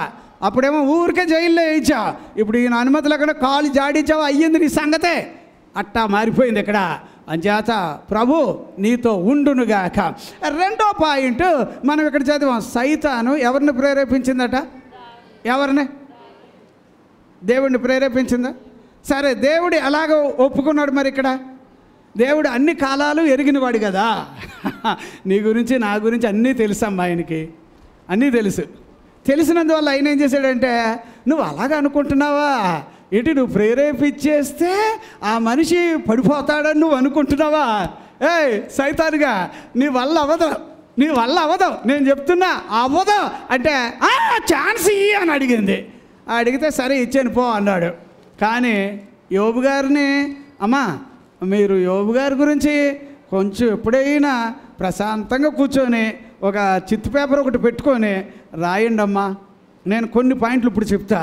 అప్పుడేమో ఊరికే జైల్లో వేయించా, ఇప్పుడు ఈయన అనుమతి లేకుండా కాలు జాడించావు, అయ్యింది నీ సంగతే. అట్టా మారిపోయింది ఇక్కడ. అంచేత ప్రభు నీతో ఉండునుగాక. రెండో పాయింట్ మనం ఇక్కడ చదివాం. సైతాను ఎవరిని ప్రేరేపించిందట? ఎవరిని? దేవుడిని ప్రేరేపించిందా? సరే, దేవుడు ఎలాగ ఒప్పుకున్నాడు మరి ఇక్కడ? దేవుడు అన్ని కాలాలు ఎరిగినవాడు కదా. నీ గురించి నా గురించి అన్నీ తెలుసమ్మా, ఆయనకి అన్నీ తెలుసు. తెలిసినందువల్ల ఆయన ఏం చేశాడంటే, నువ్వు అలాగ అనుకుంటున్నావా ఏంటి? నువ్వు ప్రేరేపించేస్తే ఆ మనిషి పడిపోతాడని నువ్వు అనుకుంటున్నావా? సైతానుగా, నీ వల్ల అవ్వదు, నేను చెప్తున్నా అవ్వదు అంటే ఛాన్స్ ఇయ్యి అని అడిగింది. అడిగితే సరే ఇచ్చాను పో అన్నాడు. కానీ యోబు గారిని, అమ్మా మీరు యోబు గారి గురించి కొంచెం ఎప్పుడైనా ప్రశాంతంగా కూర్చొని ఒక చిత్తు పేపర్ ఒకటి పెట్టుకొని రాయండి అమ్మా, నేను కొన్ని పాయింట్లు ఇప్పుడు చెప్తా,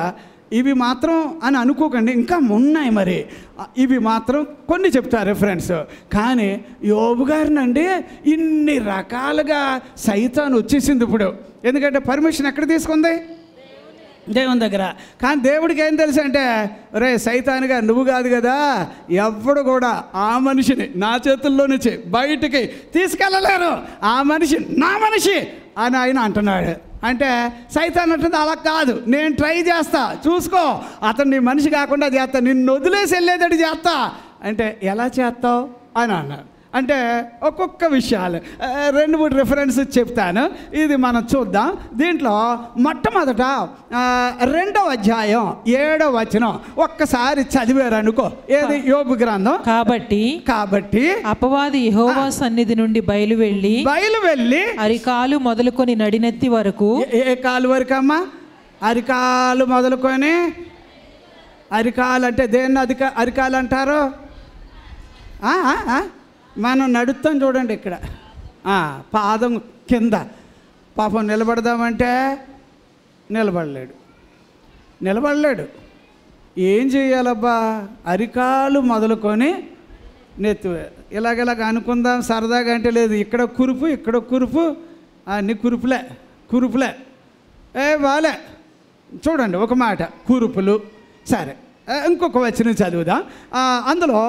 ఇవి మాత్రం అని అనుకోకండి, ఇంకా ఉన్నాయి మరి, ఇవి మాత్రం కొన్ని చెప్తా రెఫరెన్స్. కానీ యోబు గారినండి ఇన్ని రకాలుగా సైతాను వచ్చేసింది ఇప్పుడు. ఎందుకంటే పర్మిషన్ ఎక్కడ తీసుకుంది? దేవుని దగ్గర. కానీ దేవుడికి ఏం తెలుసు అంటే, రే సైతానుగా నువ్వు కాదు కదా, ఎవడు కూడా ఆ మనిషిని నా చేతుల్లో నుంచి బయటికి తీసుకెళ్ళలేరు, ఆ మనిషి నా మనిషి అని ఆయన అంటున్నాడు. అంటే సైతాన్ అంటుంది అలా కాదు, నేను ట్రై చేస్తా, చూసుకో, అతను నీ మనిషి కాకుండా చేస్తా, నిన్ను వదిలేసి వెళ్ళేదడి చేస్తా. అంటే ఎలా చేస్తావు అని అన్నాడు. అంటే ఒక్కొక్క విషయాలు 2-3 రిఫరెన్స్ చెప్తాను, ఇది మనం చూద్దాం. దీంట్లో మొట్టమొదట 2వ అధ్యాయం 7వ వచనం ఒక్కసారి చదివారు అనుకో. ఏది? యోబు గ్రంథం. కాబట్టి అపవాది యెహోవా సన్నిధి నుండి బయలు వెళ్ళి అరికాలు మొదలుకొని నడినెత్తి వరకు. ఏ కాలు వరకు అమ్మా? అరికాలు మొదలుకొని. అరికాలు అంటే దేన్ని అరికాలు అంటారు? మనం నడుస్తాం చూడండి ఇక్కడ, పాదం కింద. పాపం నిలబడదామంటే నిలబడలేడు, నిలబడలేడు. ఏం చేయాలబ్బా, అరికాలు మొదలుకొని నెత్తి ఇలాగ అనుకుందాం సరదాగా అంటే లేదు, ఇక్కడ కురుపు ఇక్కడ కురుపు, అన్ని కురుపులే బాలే. చూడండి ఒక మాట, కురుపులు. సరే, ఇంకొక వచనం చదువుదాం. అందులో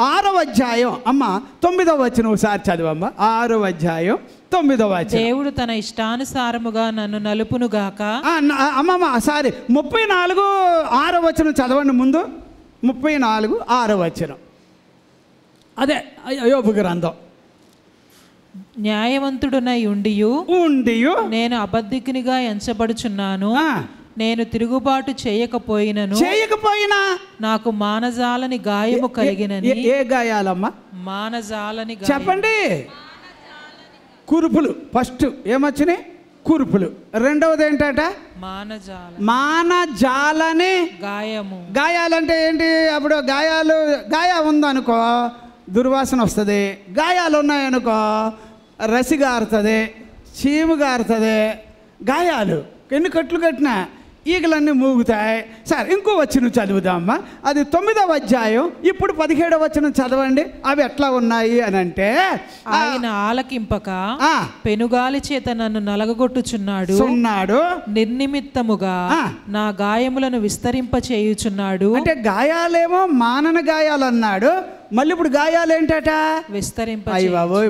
6వ అధ్యాయం అమ్మ 9వ వచనం ఒకసారి చదువమ్మ. 6వ అధ్యాయం 9వ వచనం. దేవుడు తన ఇష్టానుసారముగా నన్ను నలుపునుగాక. అమ్మమ్మ సారీ 34 6వ వచనం చదవండి ముందు. 34 6వ వచనం, అదే యోబు గ్రంథం. న్యాయవంతుడునై ఉండియు నేను అబద్ధికునిగా ఎంచబడుచున్నాను. నేను తిరుగుబాటు చేయకపోయినా నాకు మానజాలని గాయము కలిగినని. ఏ గాయాలమ్మా? మానజాలని చెప్పండి. కురుపులు ఫస్ట్ ఏమొచ్చినాయి? కురుపులు. రెండవది ఏంటంట? మానజాలని గాయము. గాయాలంటే ఏంటి? అప్పుడు గాయం ఉందనుకో దుర్వాసన వస్తుంది, గాయాలు ఉన్నాయనుకో రసి గారుతుంది, చీము గారుతుంది. గాయాలు ఎన్ని కట్లు కట్టినా ఈగలన్నీ మూగుతాయి. సరే, ఇంకో వచనం చదువుదామమ్మా. అది 9వ అధ్యాయం. ఇప్పుడు 17వ వచనం చదవండి. అవి ఎట్లా ఉన్నాయి అని అంటే, ఆయన ఆలకింపక పెనుగాలి చేత నన్ను నలగగొట్టుచున్నాడు, నిర్నిమిత్తముగా నా గాయములను విస్తరింప చేయుచున్నాడు. అంటే గాయాలేమో మానన గాయాలు అన్నాడు, మళ్ళీ ఇప్పుడు గాయాలు ఏంటట? విస్తరింప.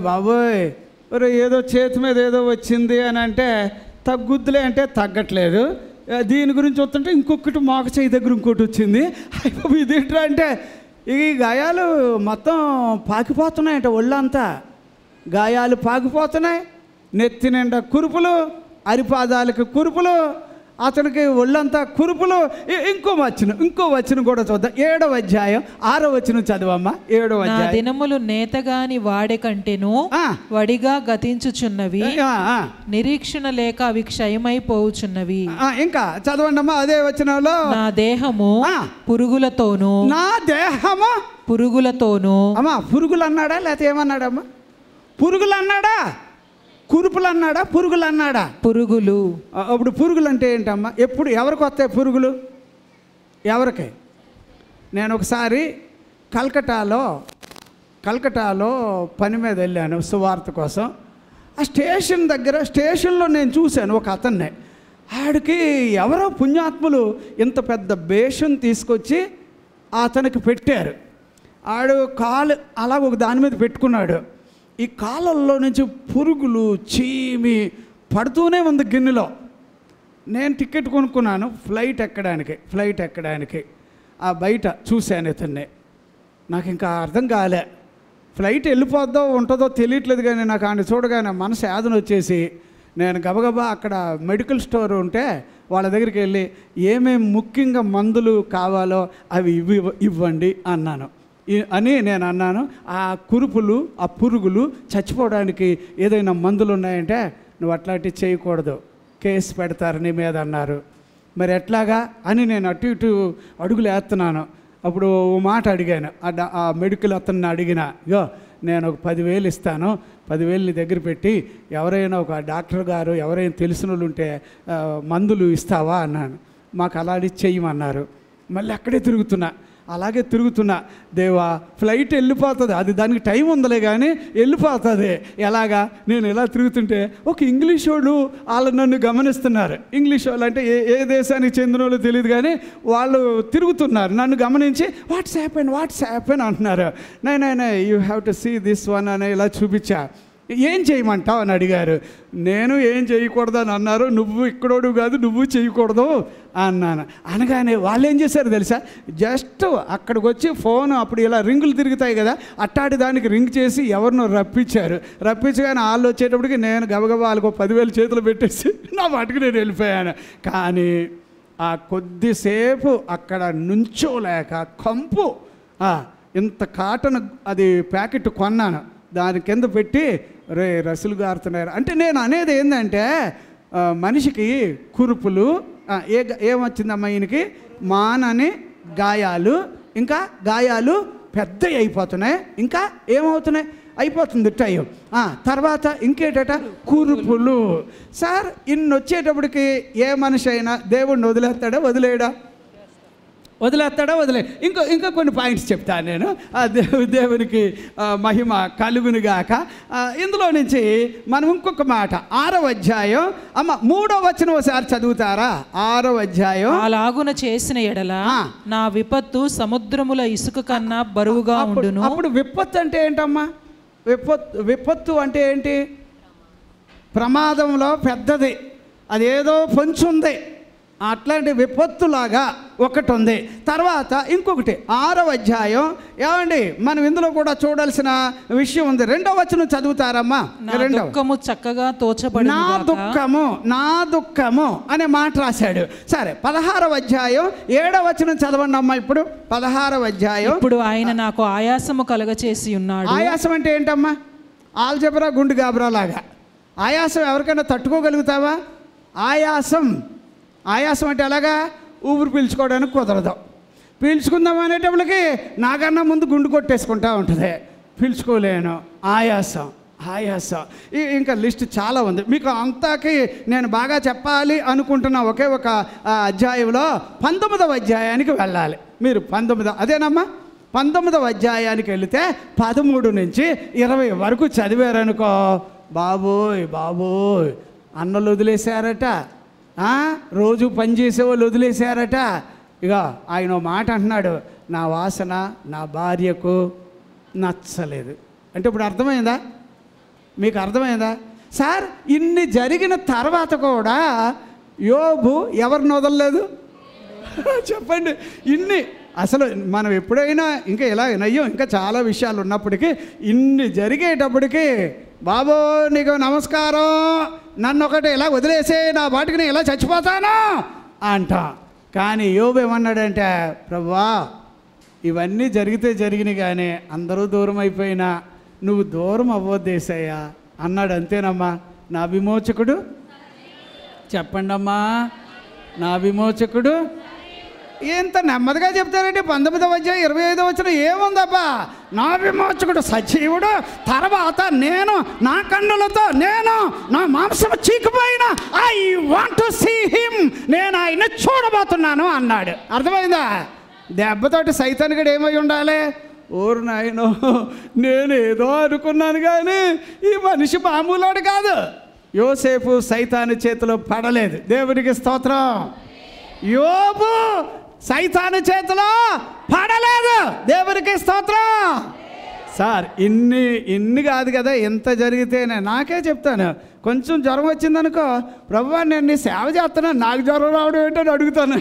బాబోయ్ ఏదో చేతి మీద ఏదో వచ్చింది అని అంటే తగ్గుద్దులే అంటే తగ్గట్లేదు. దీని గురించి వస్తుంటే ఇంకొకటి మోక చేయి దగ్గర ఇంకోటి వచ్చింది. ఇదేంట్రా అంటే ఈ గాయాలు మొత్తం పాకిపోతున్నాయంట, ఒళ్ళంతా గాయాలు పాకిపోతున్నాయి. నెత్తి నిండా కురుపులు, అరిపాదాలకు కురుపులు, అతనికి ఒళ్ళంతా కురుపులు. ఇంకో వచనం కూడా చూద్దాం. 7వ అధ్యాయం 6వ వచనం చదవమ్మా. 7వ అధ్యాయం. దినములు నేతగాని వాడే కంటేను వడిగా గతించుచున్నవి, నిరీక్షణ లేక అవి క్షయమైపోవుచున్నవి. ఇంకా చదవండి అమ్మా అదే వచనంలో. నా దేహము పురుగులతోను అమ్మా. పురుగులు అన్నాడా లేకపోతే ఏమన్నాడమ్మా? పురుగులు అన్నాడా? కురుపులు అన్నాడా? పురుగులు అన్నాడా? పురుగులు. అప్పుడు పురుగులు అంటే ఏంటమ్మా? ఎప్పుడు ఎవరికి వస్తాయి పురుగులు? ఎవరికి? నేను ఒకసారి కల్కటాలో పని మీద వెళ్ళాను సువార్త కోసం. ఆ స్టేషన్లో నేను చూశాను ఒక అతన్ని. ఆడికి ఎవరో పుణ్యాత్ములు ఇంత పెద్ద బేషన్ తీసుకొచ్చి అతనికి పెట్టారు. ఆడు కాలు అలా ఒక దాని మీద పెట్టుకున్నాడు. ఈ కాలంలో నుంచి పురుగులు చీమి పడుతూనే ఉంది గిన్నెలో. నేను టికెట్ కొనుక్కున్నాను ఫ్లైట్ ఎక్కడానికి. ఆ బయట చూశాను ఇతన్ని. నాకు ఇంకా అర్థం కాలే. ఫ్లైట్ వెళ్ళిపోద్దో ఉంటుందో తెలియట్లేదు, కానీ నాకు ఆయన చూడగానే మనసు యాదన వచ్చేసి నేను గబగబా అక్కడ మెడికల్ స్టోర్ ఉంటే వాళ్ళ దగ్గరికి వెళ్ళి ఏమేమి ముఖ్యంగా మందులు కావాలో అవి ఇవ్వండి అని నేను అన్నాను. ఆ కురుపులు, ఆ పురుగులు చచ్చిపోవడానికి ఏదైనా మందులు ఉన్నాయంటే నువ్వు అట్లాంటివి చేయకూడదు, కేసు పెడతారు నీ మీద అన్నారు. మరి ఎట్లాగా అని నేను అటు ఇటు అడుగులు వేస్తున్నాను. అప్పుడు ఓ మాట అడిగాను. ఆ మెడికల్ అతన్ని అడిగిన, నేను ఒక 10,000 ఇస్తాను, 10,000 నీ దగ్గర పెట్టి ఎవరైనా ఒక డాక్టర్ గారు ఎవరైనా తెలిసిన వాళ్ళు ఉంటే మందులు ఇస్తావా అన్నాను. మాకు అలాంటి చెయ్యమన్నారు. మళ్ళీ అక్కడే అలాగే తిరుగుతున్నా. దేవా ఫ్లైట్ వెళ్ళిపోతుంది, అది దానికి టైం ఉందలే కానీ వెళ్ళిపోతుంది. ఎలాగా? నేను ఎలా తిరుగుతుంటే ఒక ఇంగ్లీష్ వాళ్ళు వాళ్ళు నన్ను గమనిస్తున్నారు. ఇంగ్లీష్ వాళ్ళు అంటే ఏ దేశానికి చెందిన వాళ్ళు తెలియదు, కానీ వాళ్ళు తిరుగుతున్నారు. నన్ను గమనించి వాట్స్ హ్యాపెన్ అంటున్నారు. Naina you have to see this one అని ఇలా చూపించా. ఏం చేయమంటావు అని అడిగారు. నేను ఏం చేయకూడదని అన్నారు. నువ్వు ఇక్కడోడు కాదు, నువ్వు చేయకూడదు అన్నాను. అనగానే వాళ్ళు ఏం చేశారు తెలుసా? జస్ట్ అక్కడికి వచ్చి ఫోన్ అప్పుడు ఇలా రింగులు తిరుగుతాయి కదా, అట్టాటి దానికి రింగ్ చేసి ఎవరినో రప్పించగానే వాళ్ళు వచ్చేటప్పటికి నేను గబగబా వాళ్ళకు 10,000 చేతులు పెట్టేసి నా వాటికి నేను వెళ్ళిపోయాను. కానీ ఆ కొద్దిసేపు అక్కడ నుంచోలేక కంపు, ఇంత కాటన్ అది ప్యాకెట్ కొన్నాను, దాని కింద పెట్టి రసులు గారుతున్నారు. అంటే నేను అనేది ఏంటంటే మనిషికి కురుపులు ఏమొచ్చిందమ్మా ఈయనకి? మానని గాయాలు, ఇంకా గాయాలు పెద్దవి అయిపోతున్నాయి, ఇంకా ఏమవుతున్నాయి? అయిపోతుంది టైం. తర్వాత ఇంకేటట కురుపులు. సార్ ఇన్ని వచ్చేటప్పటికి ఏ మనిషి అయినా దేవుడిని వదిలేస్తాడా వదిలేయడా? వదిలేస్తాడా వదిలే. ఇంకా కొన్ని పాయింట్స్ చెప్తాను నేను. దేవునికి మహిమ కలుగునుగాక. ఇందులో నుంచి మనం ఇంకొక మాట 6వ అధ్యాయం 3వ వచనం ఒకసారి చదువుతారా? 6వ అధ్యాయం. అలాగున చేసిన ఎడల నా విపత్తు సముద్రముల ఇసుక కన్నా బరువుగా ఉండును. అప్పుడు విపత్తు అంటే ఏంటమ్మా? విపత్తు అంటే ఏంటి? ప్రమాదంలో పెద్దది, అదేదో పొంచుంది, అట్లాంటి విపత్తులాగా ఒకటి ఉంది. తర్వాత ఇంకొకటి 6వ అధ్యాయం. ఏమండి మనం ఇందులో కూడా చూడాల్సిన విషయం ఉంది. 2వ వచనం చదువుతారమ్మా? దుఃఖము చక్కగా తోచబడి నా దుఃఖము అనే మాట రాశాడు. సరే 16వ అధ్యాయం 7వ వచనం చదవండి అమ్మా. ఇప్పుడు 16వ అధ్యాయం. ఇప్పుడు ఆయన నాకు ఆయాసము కలగచేసి ఉన్నాడు. ఆయాసం అంటే ఏంటమ్మా? ఆల్జబ్రా గుండు గాబరా లాగా. ఆయాసం ఎవరికైనా తట్టుకోగలుగుతావా? ఆయాసం అంటే ఎలాగా? ఊపిరి పీల్చుకోవడానికి కుదరదు. పీల్చుకుందాం అనేటప్పటికి నాకన్నా ముందు గుండు కొట్టేసుకుంటా ఉంటుంది, పీల్చుకోలేను. ఆయాసం. ఇంకా లిస్ట్ చాలా ఉంది. మీకు అంతాకి నేను బాగా చెప్పాలి అనుకుంటున్న ఒకే ఒక అధ్యాయంలో 19వ అధ్యాయానికి వెళ్ళాలి. మీరు 19 అదేనమ్మా 19వ అధ్యాయానికి వెళితే 13 నుంచి 20 వరకు చదివారనుకో, బాబోయ్ అన్నలు వదిలేశారట, రోజు పనిచేసే వాళ్ళు వదిలేశారట. ఇక ఆయన మాట అంటున్నాడు, నా వాసన నా భార్యకు నచ్చలేదు అంటే. ఇప్పుడు అర్థమైందా? మీకు అర్థమైందా? సార్ ఇన్ని జరిగిన తర్వాత కూడా యోబు ఎవరిని వదలలేదు? చెప్పండి. ఇన్ని అసలు మనం ఎప్పుడైనా ఇంకా ఇలా నయ్యో ఇంకా చాలా విషయాలు ఉన్నప్పటికీ ఇన్ని జరిగేటప్పటికీ బాబో నీకు నమస్కారం, నన్ను ఒకటి ఇలా వదిలేసే, నా బాటికి నేను ఇలా చచ్చిపోతాను అంట. కానీ యోబు ఏమన్నాడంటే, ప్రభువా ఇవన్నీ జరిగినాయి కానీ అందరూ దూరం అయిపోయినా నువ్వు దూరం అవ్వద్దేసయ్యా అన్నాడు. అంతేనమ్మా. నా విమోచకుడు, చెప్పండి అమ్మా, నా విమోచకుడు. ఎంత నెమ్మదిగా చెప్తారంటే 19వ అధ్యాయం 25వ వచనం ఏముందబ్బా? నా విమోచకుడు సజీవుడు, తర్వాత నేను నా కన్నులతో నేను నా మాంసము చీకిపోయిన I want to see him, నేను ఆయన చూడబోతున్నాను అన్నాడు. అర్థమైందా? దెబ్బతోటి సైతానుగడు ఏమై ఉండాలి? ఓరు నాయనో నేను ఏదో అనుకున్నాను కానీ ఈ మనిషి మామూలోడు కాదు. యోసేపు సైతాను చేతిలో పడలేదు. దేవునికి స్తోత్రం. యోబు సైతాను చేతిలో పడలేదు. దేవునికి స్తోత్రం. సార్ ఇన్ని కాదు కదా, ఎంత జరిగితేనే నాకే చెప్తాను. కొంచెం జ్వరం వచ్చిందనుకో, ప్రభువా నేను నీ సేవ చేస్తున్నాను, నాకు జ్వరం రావడం ఏంటని అడుగుతాను.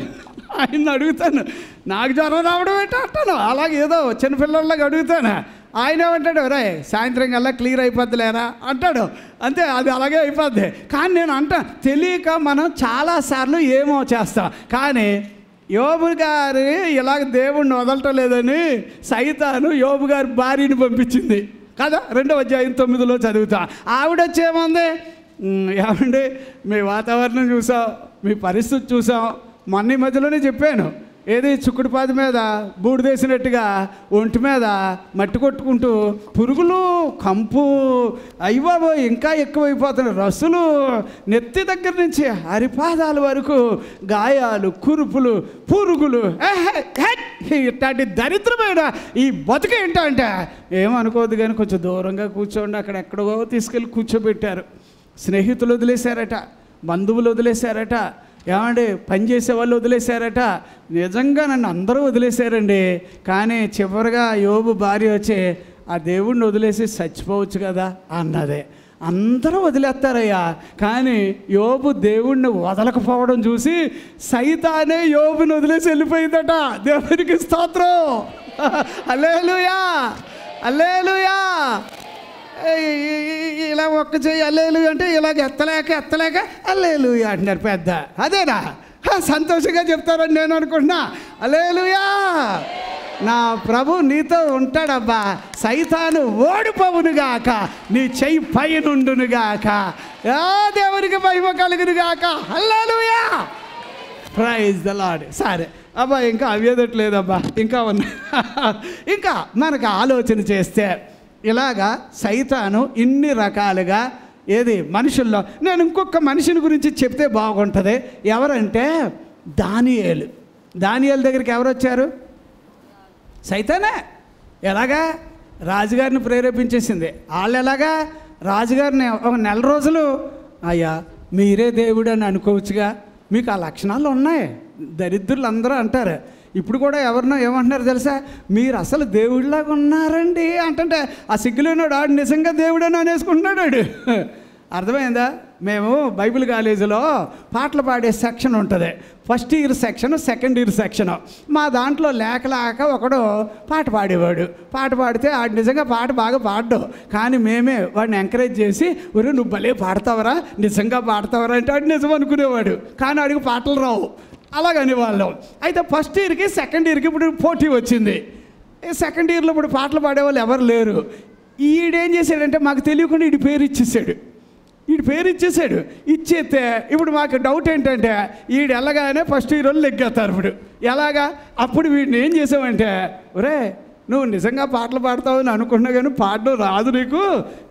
ఆయన్ని అడుగుతాను, నాకు జ్వరం రావడం ఏంటో అంటాను. అలాగే ఏదో చిన్నపిల్లలాగా అడుగుతాను. ఆయన ఏమంటాడు, రే సాయంత్రం కల్లా క్లియర్ అయిపోద్దిలేరా అంటాడు. అంతే, అది అలాగే అయిపోద్ది. కానీ నేను తెలియక మనం చాలాసార్లు ఏమో చేస్తాం. కానీ యోబు గారు ఇలాగ దేవుణ్ణి వదలటం లేదని సైతాను యోబు గారి భార్యని పంపించింది కదా. 2వ అధ్యాయం 9లో చదువుతా. ఆవిడొచ్చేమంది, ఏమండి మీ వాతావరణం చూసాం, మీ పరిస్థితి చూసాం, మొన్న మధ్యలోనే చెప్పాను, ఏది చుక్కుడుపాది మీద బూడిదేసినట్టుగా ఒంటి మీద మట్టి కొట్టుకుంటూ పురుగులు, కంపు, అయ్యబాబో ఇంకా ఎక్కువైపోతున్నాయి, రసులు నెత్తి దగ్గర నుంచి అరిపాదాల వరకు గాయాలు, కురుపులు, పురుగులు, ఇట్లాంటి దరిద్రమైన ఈ బతుకు ఏంటంటే ఏమనుకోవద్దు కానీ కొంచెం దూరంగా కూర్చోండి. అక్కడ ఎక్కడో తీసుకెళ్ళి కూర్చోబెట్టారు. స్నేహితులు వదిలేశారట, బంధువులు వదిలేశారట, ఏమండి పనిచేసే వాళ్ళు వదిలేశారట. నిజంగా నన్ను అందరూ వదిలేశారండి. కానీ చివరిగా యోబు భార్య వచ్చి ఆ దేవుడిని వదిలేసి చచ్చిపోవచ్చు కదా అన్నదే. అందరూ వదిలేస్తారయ్యా, కానీ యోబు దేవుణ్ణి వదలకపోవడం చూసి సైతానే యోబుని వదిలేసి వెళ్ళిపోయిందట. దేవునికి స్తోత్రం. హల్లెలూయా, హల్లెలూయా. ఇలా ఒక్క చెయ్యి హల్లెలూయా అంటే ఇలాగ ఎత్తలేక హల్లెలూయా అంటున్నారు పెద్ద. అదేనా సంతోషంగా చెప్తారని నేను అనుకుంటున్నా. హల్లెలూయా. నా ప్రభు నీతో ఉంటాడబ్బా. సైతాను ఓడిపోవునుగాక, నీ చెయ్యి పైనుండునుగాక, దేవునికి మహిమ కలుగునుగాక. హల్లెలూయా, ప్రైజ్ ద లార్డ్. సరే అబ్బా, ఇంకా అవ్వేదట్లేదబ్బా, ఇంకా ఉన్నా. ఇంకా మనకు ఆలోచన చేస్తే ఇలాగా సైతాను ఇన్ని రకాలుగా ఏది మనుషుల్లో. నేను ఇంకొక మనిషిని గురించి చెప్తే బాగుంటుంది. ఎవరంటే దానియేలు. దానియేలు దగ్గరికి ఎవరు వచ్చారు? సైతానే. ఎలాగా? రాజుగారిని ప్రేరేపించేసింది. వాళ్ళు ఎలాగా? రాజుగారిని ఒక నెల రోజులు అయ్యా మీరే దేవుడు అని అనుకోవచ్చుగా, మీకు ఆ లక్షణాలు ఉన్నాయి. దరిద్రులు అందరూ అంటారు. ఇప్పుడు కూడా ఎవరినో ఏమంటున్నారు తెలుసా? మీరు అసలు దేవుడిలాగా ఉన్నారండి అంటే ఆ సిగ్గులేనాడు ఆడు నిజంగా దేవుడని అనేసుకుంటున్నాడు ఆడు. అర్థమైందా? మేము బైబిల్ కాలేజీలో పాటలు పాడే సెక్షన్ ఉంటుంది. First year section, second year section. మా దాంట్లో లేక ఒకడు పాట పాడేవాడు. పాట పాడితే ఆడు నిజంగా పాట బాగా పాడ్డావు, కానీ మేమే వాడిని ఎంకరేజ్ చేసి ఒరే నువ్వు భలే పాడతావరా, నిజంగా పాడతావరా అంటే ఆడు నిజం అనుకునేవాడు. కానీ ఆడికి పాటలు రావు. అలాగని వాళ్ళం. అయితే ఫస్ట్ ఇయర్కి సెకండ్ ఇయర్కి ఇప్పుడు పోటీ వచ్చింది. సెకండ్ ఇయర్లో ఇప్పుడు పాటలు పాడేవాళ్ళు ఎవరు లేరు. ఈడేం చేశాడంటే మాకు తెలియకుండా వీడి పేరు ఇచ్చేసాడు. ఇచ్చేస్తే ఇప్పుడు మాకు డౌట్ ఏంటంటే వీడు వెళ్ళగానే ఫస్ట్ ఇయర్ వాళ్ళు లెగ్గేస్తారు. ఇప్పుడు ఎలాగా? అప్పుడు వీడిని ఏం చేసామంటే ఒరే నువ్వు నిజంగా పాటలు పాడతావు అని అనుకున్నా కానీ పాడడం రాదు నీకు,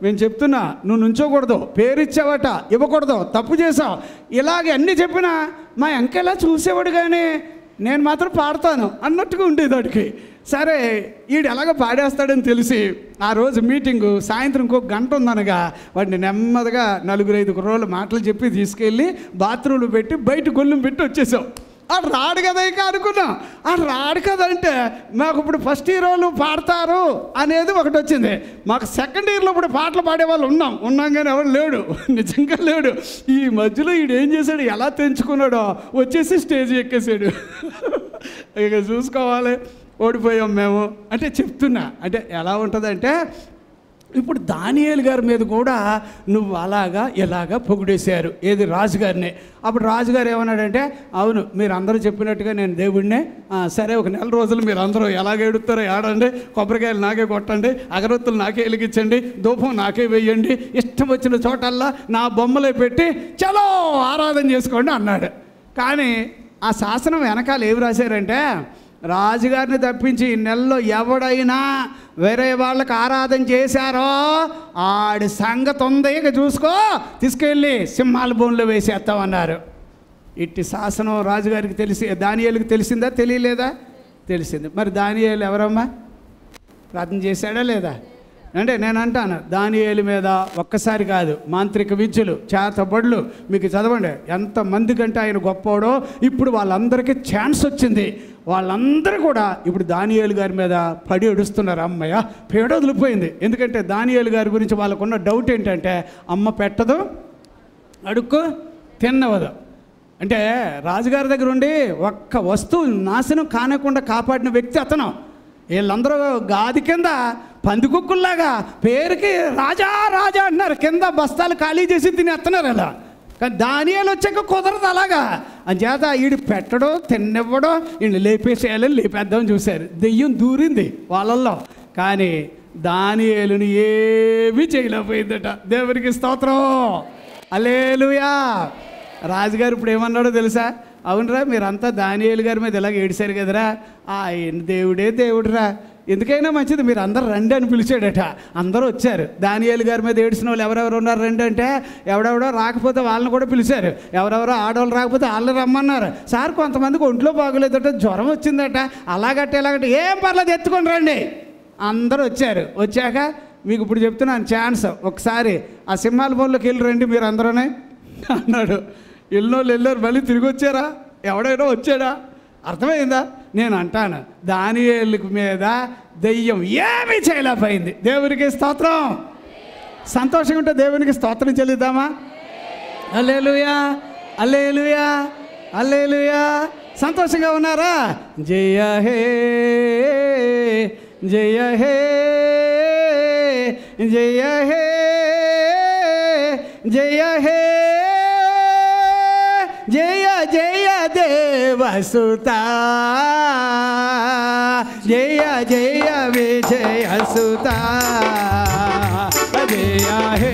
మేము చెప్తున్నా నువ్వు నుంచోకూడదు, పేరు ఇచ్చావట ఇవ్వకూడదు, తప్పు చేసావు, ఇలాగ అన్నీ చెప్పినా మా ఎంకెలా చూసేవాడు కానీ నేను మాత్రం పాడతాను అన్నట్టుగా ఉండేది వాడికి. సరే వీడు ఎలాగ పాడేస్తాడని తెలిసి ఆ రోజు మీటింగు సాయంత్రం ఇంకొక గంట ఉందనగా వాడిని నెమ్మదిగా 4-5 రోజులు మాటలు చెప్పి తీసుకెళ్ళి బాత్రూంలో పెట్టి బయట గొల్లం పెట్టి వచ్చేసాం. ఆడు రాడు కదా ఇక అనుకున్నాం. ఆడు రాడు కదా అంటే మాకు ఇప్పుడు ఫస్ట్ ఇయర్ వాళ్ళు పాడతారు అనేది ఒకటి వచ్చింది. మాకు సెకండ్ ఇయర్లో ఇప్పుడు పాటలు పాడేవాళ్ళు ఉన్నాం కానీ ఎవరు లేడు, నిజంగా లేడు. ఈ మధ్యలో వీడు ఏం చేశాడు, ఎలా తెంచుకున్నాడో వచ్చేసి స్టేజ్ ఎక్కేసాడు. ఇక చూసుకోవాలి, ఓడిపోయాం మేము అంటే చెప్తున్నా. అంటే ఎలా ఉంటుందంటే ఇప్పుడు దానియేలు గారి మీద కూడా నువ్వు అలాగా ఇలాగా పొగిడేశారు ఏది రాజుగారిని. అప్పుడు రాజుగారు ఏమన్నాడంటే అవును మీరు అందరూ చెప్పినట్టుగా నేను దేవుడినే, సరే ఒక నెల రోజులు మీరు అందరూ ఎలాగ ఏడుస్తారో ఏడండి, కొబ్బరికాయలు నాకే కొట్టండి, అగరొత్తులు నాకే వెలిగించండి, ధూపం నాకే వేయండి, ఇష్టం వచ్చిన చోటల్లా నా బొమ్మలే పెట్టి చలో ఆరాధన చేసుకోండి అన్నాడు. కానీ ఆ శాసనం వెనకాల ఏమి రాశారంటే రాజుగారిని తప్పించి ఈ నెలలో ఎవడైనా వేరే వాళ్ళకి ఆరాధన చేశారో ఆడి సంగతి ఉంది, ఇక చూసుకో, తీసుకెళ్ళి సింహాల బోన్లో వేసేస్తామన్నారు. ఇట్టి శాసనం రాజుగారికి దానియేలుకి తెలిసిందా తెలియలేదా? తెలిసింది. మరి దానియేలు ఎవరమ్మా? ప్రార్థన చేశాడా లేదా? అంటే నేను అంటాను దానియేలు మీద ఒక్కసారి కాదు, మాంత్రిక విద్యలు, చేతబడులు మీకు చదవండి ఎంతమంది కంటే ఆయన గొప్పోడో. ఇప్పుడు వాళ్ళందరికీ ఛాన్స్ వచ్చింది. వాళ్ళందరూ కూడా ఇప్పుడు దానియేలు గారి మీద పడి ఏడుస్తున్నారు. అమ్మయ్య పేడ వదిలిపోయింది. ఎందుకంటే దానియేలు గారి గురించి వాళ్ళకున్న డౌట్ ఏంటంటే అమ్మ పెట్టదు, అడుక్కు తిన్నవదు. అంటే రాజుగారి దగ్గర ఉండి ఒక్క వస్తువు నాశనం కానకుండా కాపాడిన వ్యక్తి అతను. వీళ్ళందరూ గాది కింద పందికుక్కుల్లాగా పేరుకి రాజా రాజా అంటున్నారు, కింద బస్తాలు ఖాళీ చేసి తినేస్తున్నారు అలా. కానీ దానియేలు వచ్చాక కుదరదు అలాగా. అంచేత వీడు పెట్టడో తిన్నివ్వడో వీళ్ళు లేపేసేయాలని లేపేద్దామని చూశారు. దెయ్యం దూరింది వాళ్ళల్లో, కానీ దానియేలుని ఏమీ చేయలేకపోయిందట. దేవునికి స్తోత్రం, హల్లెలూయా. రాజుగారు ఇప్పుడు ఏమన్నాడో తెలుసా? అవునరా మీరంతా దానియేలు గారి మీద ఇలాగ ఏడిశారు కదరా, ఆయన దేవుడే దేవుడురా, ఎందుకైనా మంచిది మీరు అందరు రండి అని పిలిచాడట. అందరూ వచ్చారు. దానియేలు గారి మీద ఏడిసిన వాళ్ళు ఎవరెవరు ఉన్నారు రండి అంటే ఎవడెవడో రాకపోతే వాళ్ళని కూడా పిలిచారు. ఎవరెవరో ఆడవాళ్ళు రాకపోతే వాళ్ళని రమ్మన్నారు. సార్ కొంతమందికి ఒంట్లో బాగోలేదట, జ్వరం వచ్చిందట, అలాగట్టే ఇలాగంటే ఏం పర్లేదు ఎత్తుకొని రండి. అందరూ వచ్చారు. వచ్చాక మీకు ఇప్పుడు చెప్తున్నాను ఛాన్స్, ఒకసారి ఆ సింహాల బోన్లోకి వెళ్ళి రండి మీరు అందరూనే అన్నాడు. ఎన్నోళ్ళు వెళ్ళారు, మళ్ళీ తిరిగి వచ్చారా? ఎవడైనా వచ్చాడా? అర్థమైందా? నేను అంటాను దానియేలు మీద దెయ్యం ఏమీ చేయలేకపోయింది. దేవునికి స్తోత్రం. సంతోషంగా ఉంటే దేవునికి స్తోత్రం చెల్లిద్దామా? హల్లెలూయా, హల్లెలూయా, హల్లెలూయా. సంతోషంగా ఉన్నారా? జయ హే జయ హే జయ హే జయ హే జయ జయ దేవసుతా జయ జయ విజయ సుతా జయ హే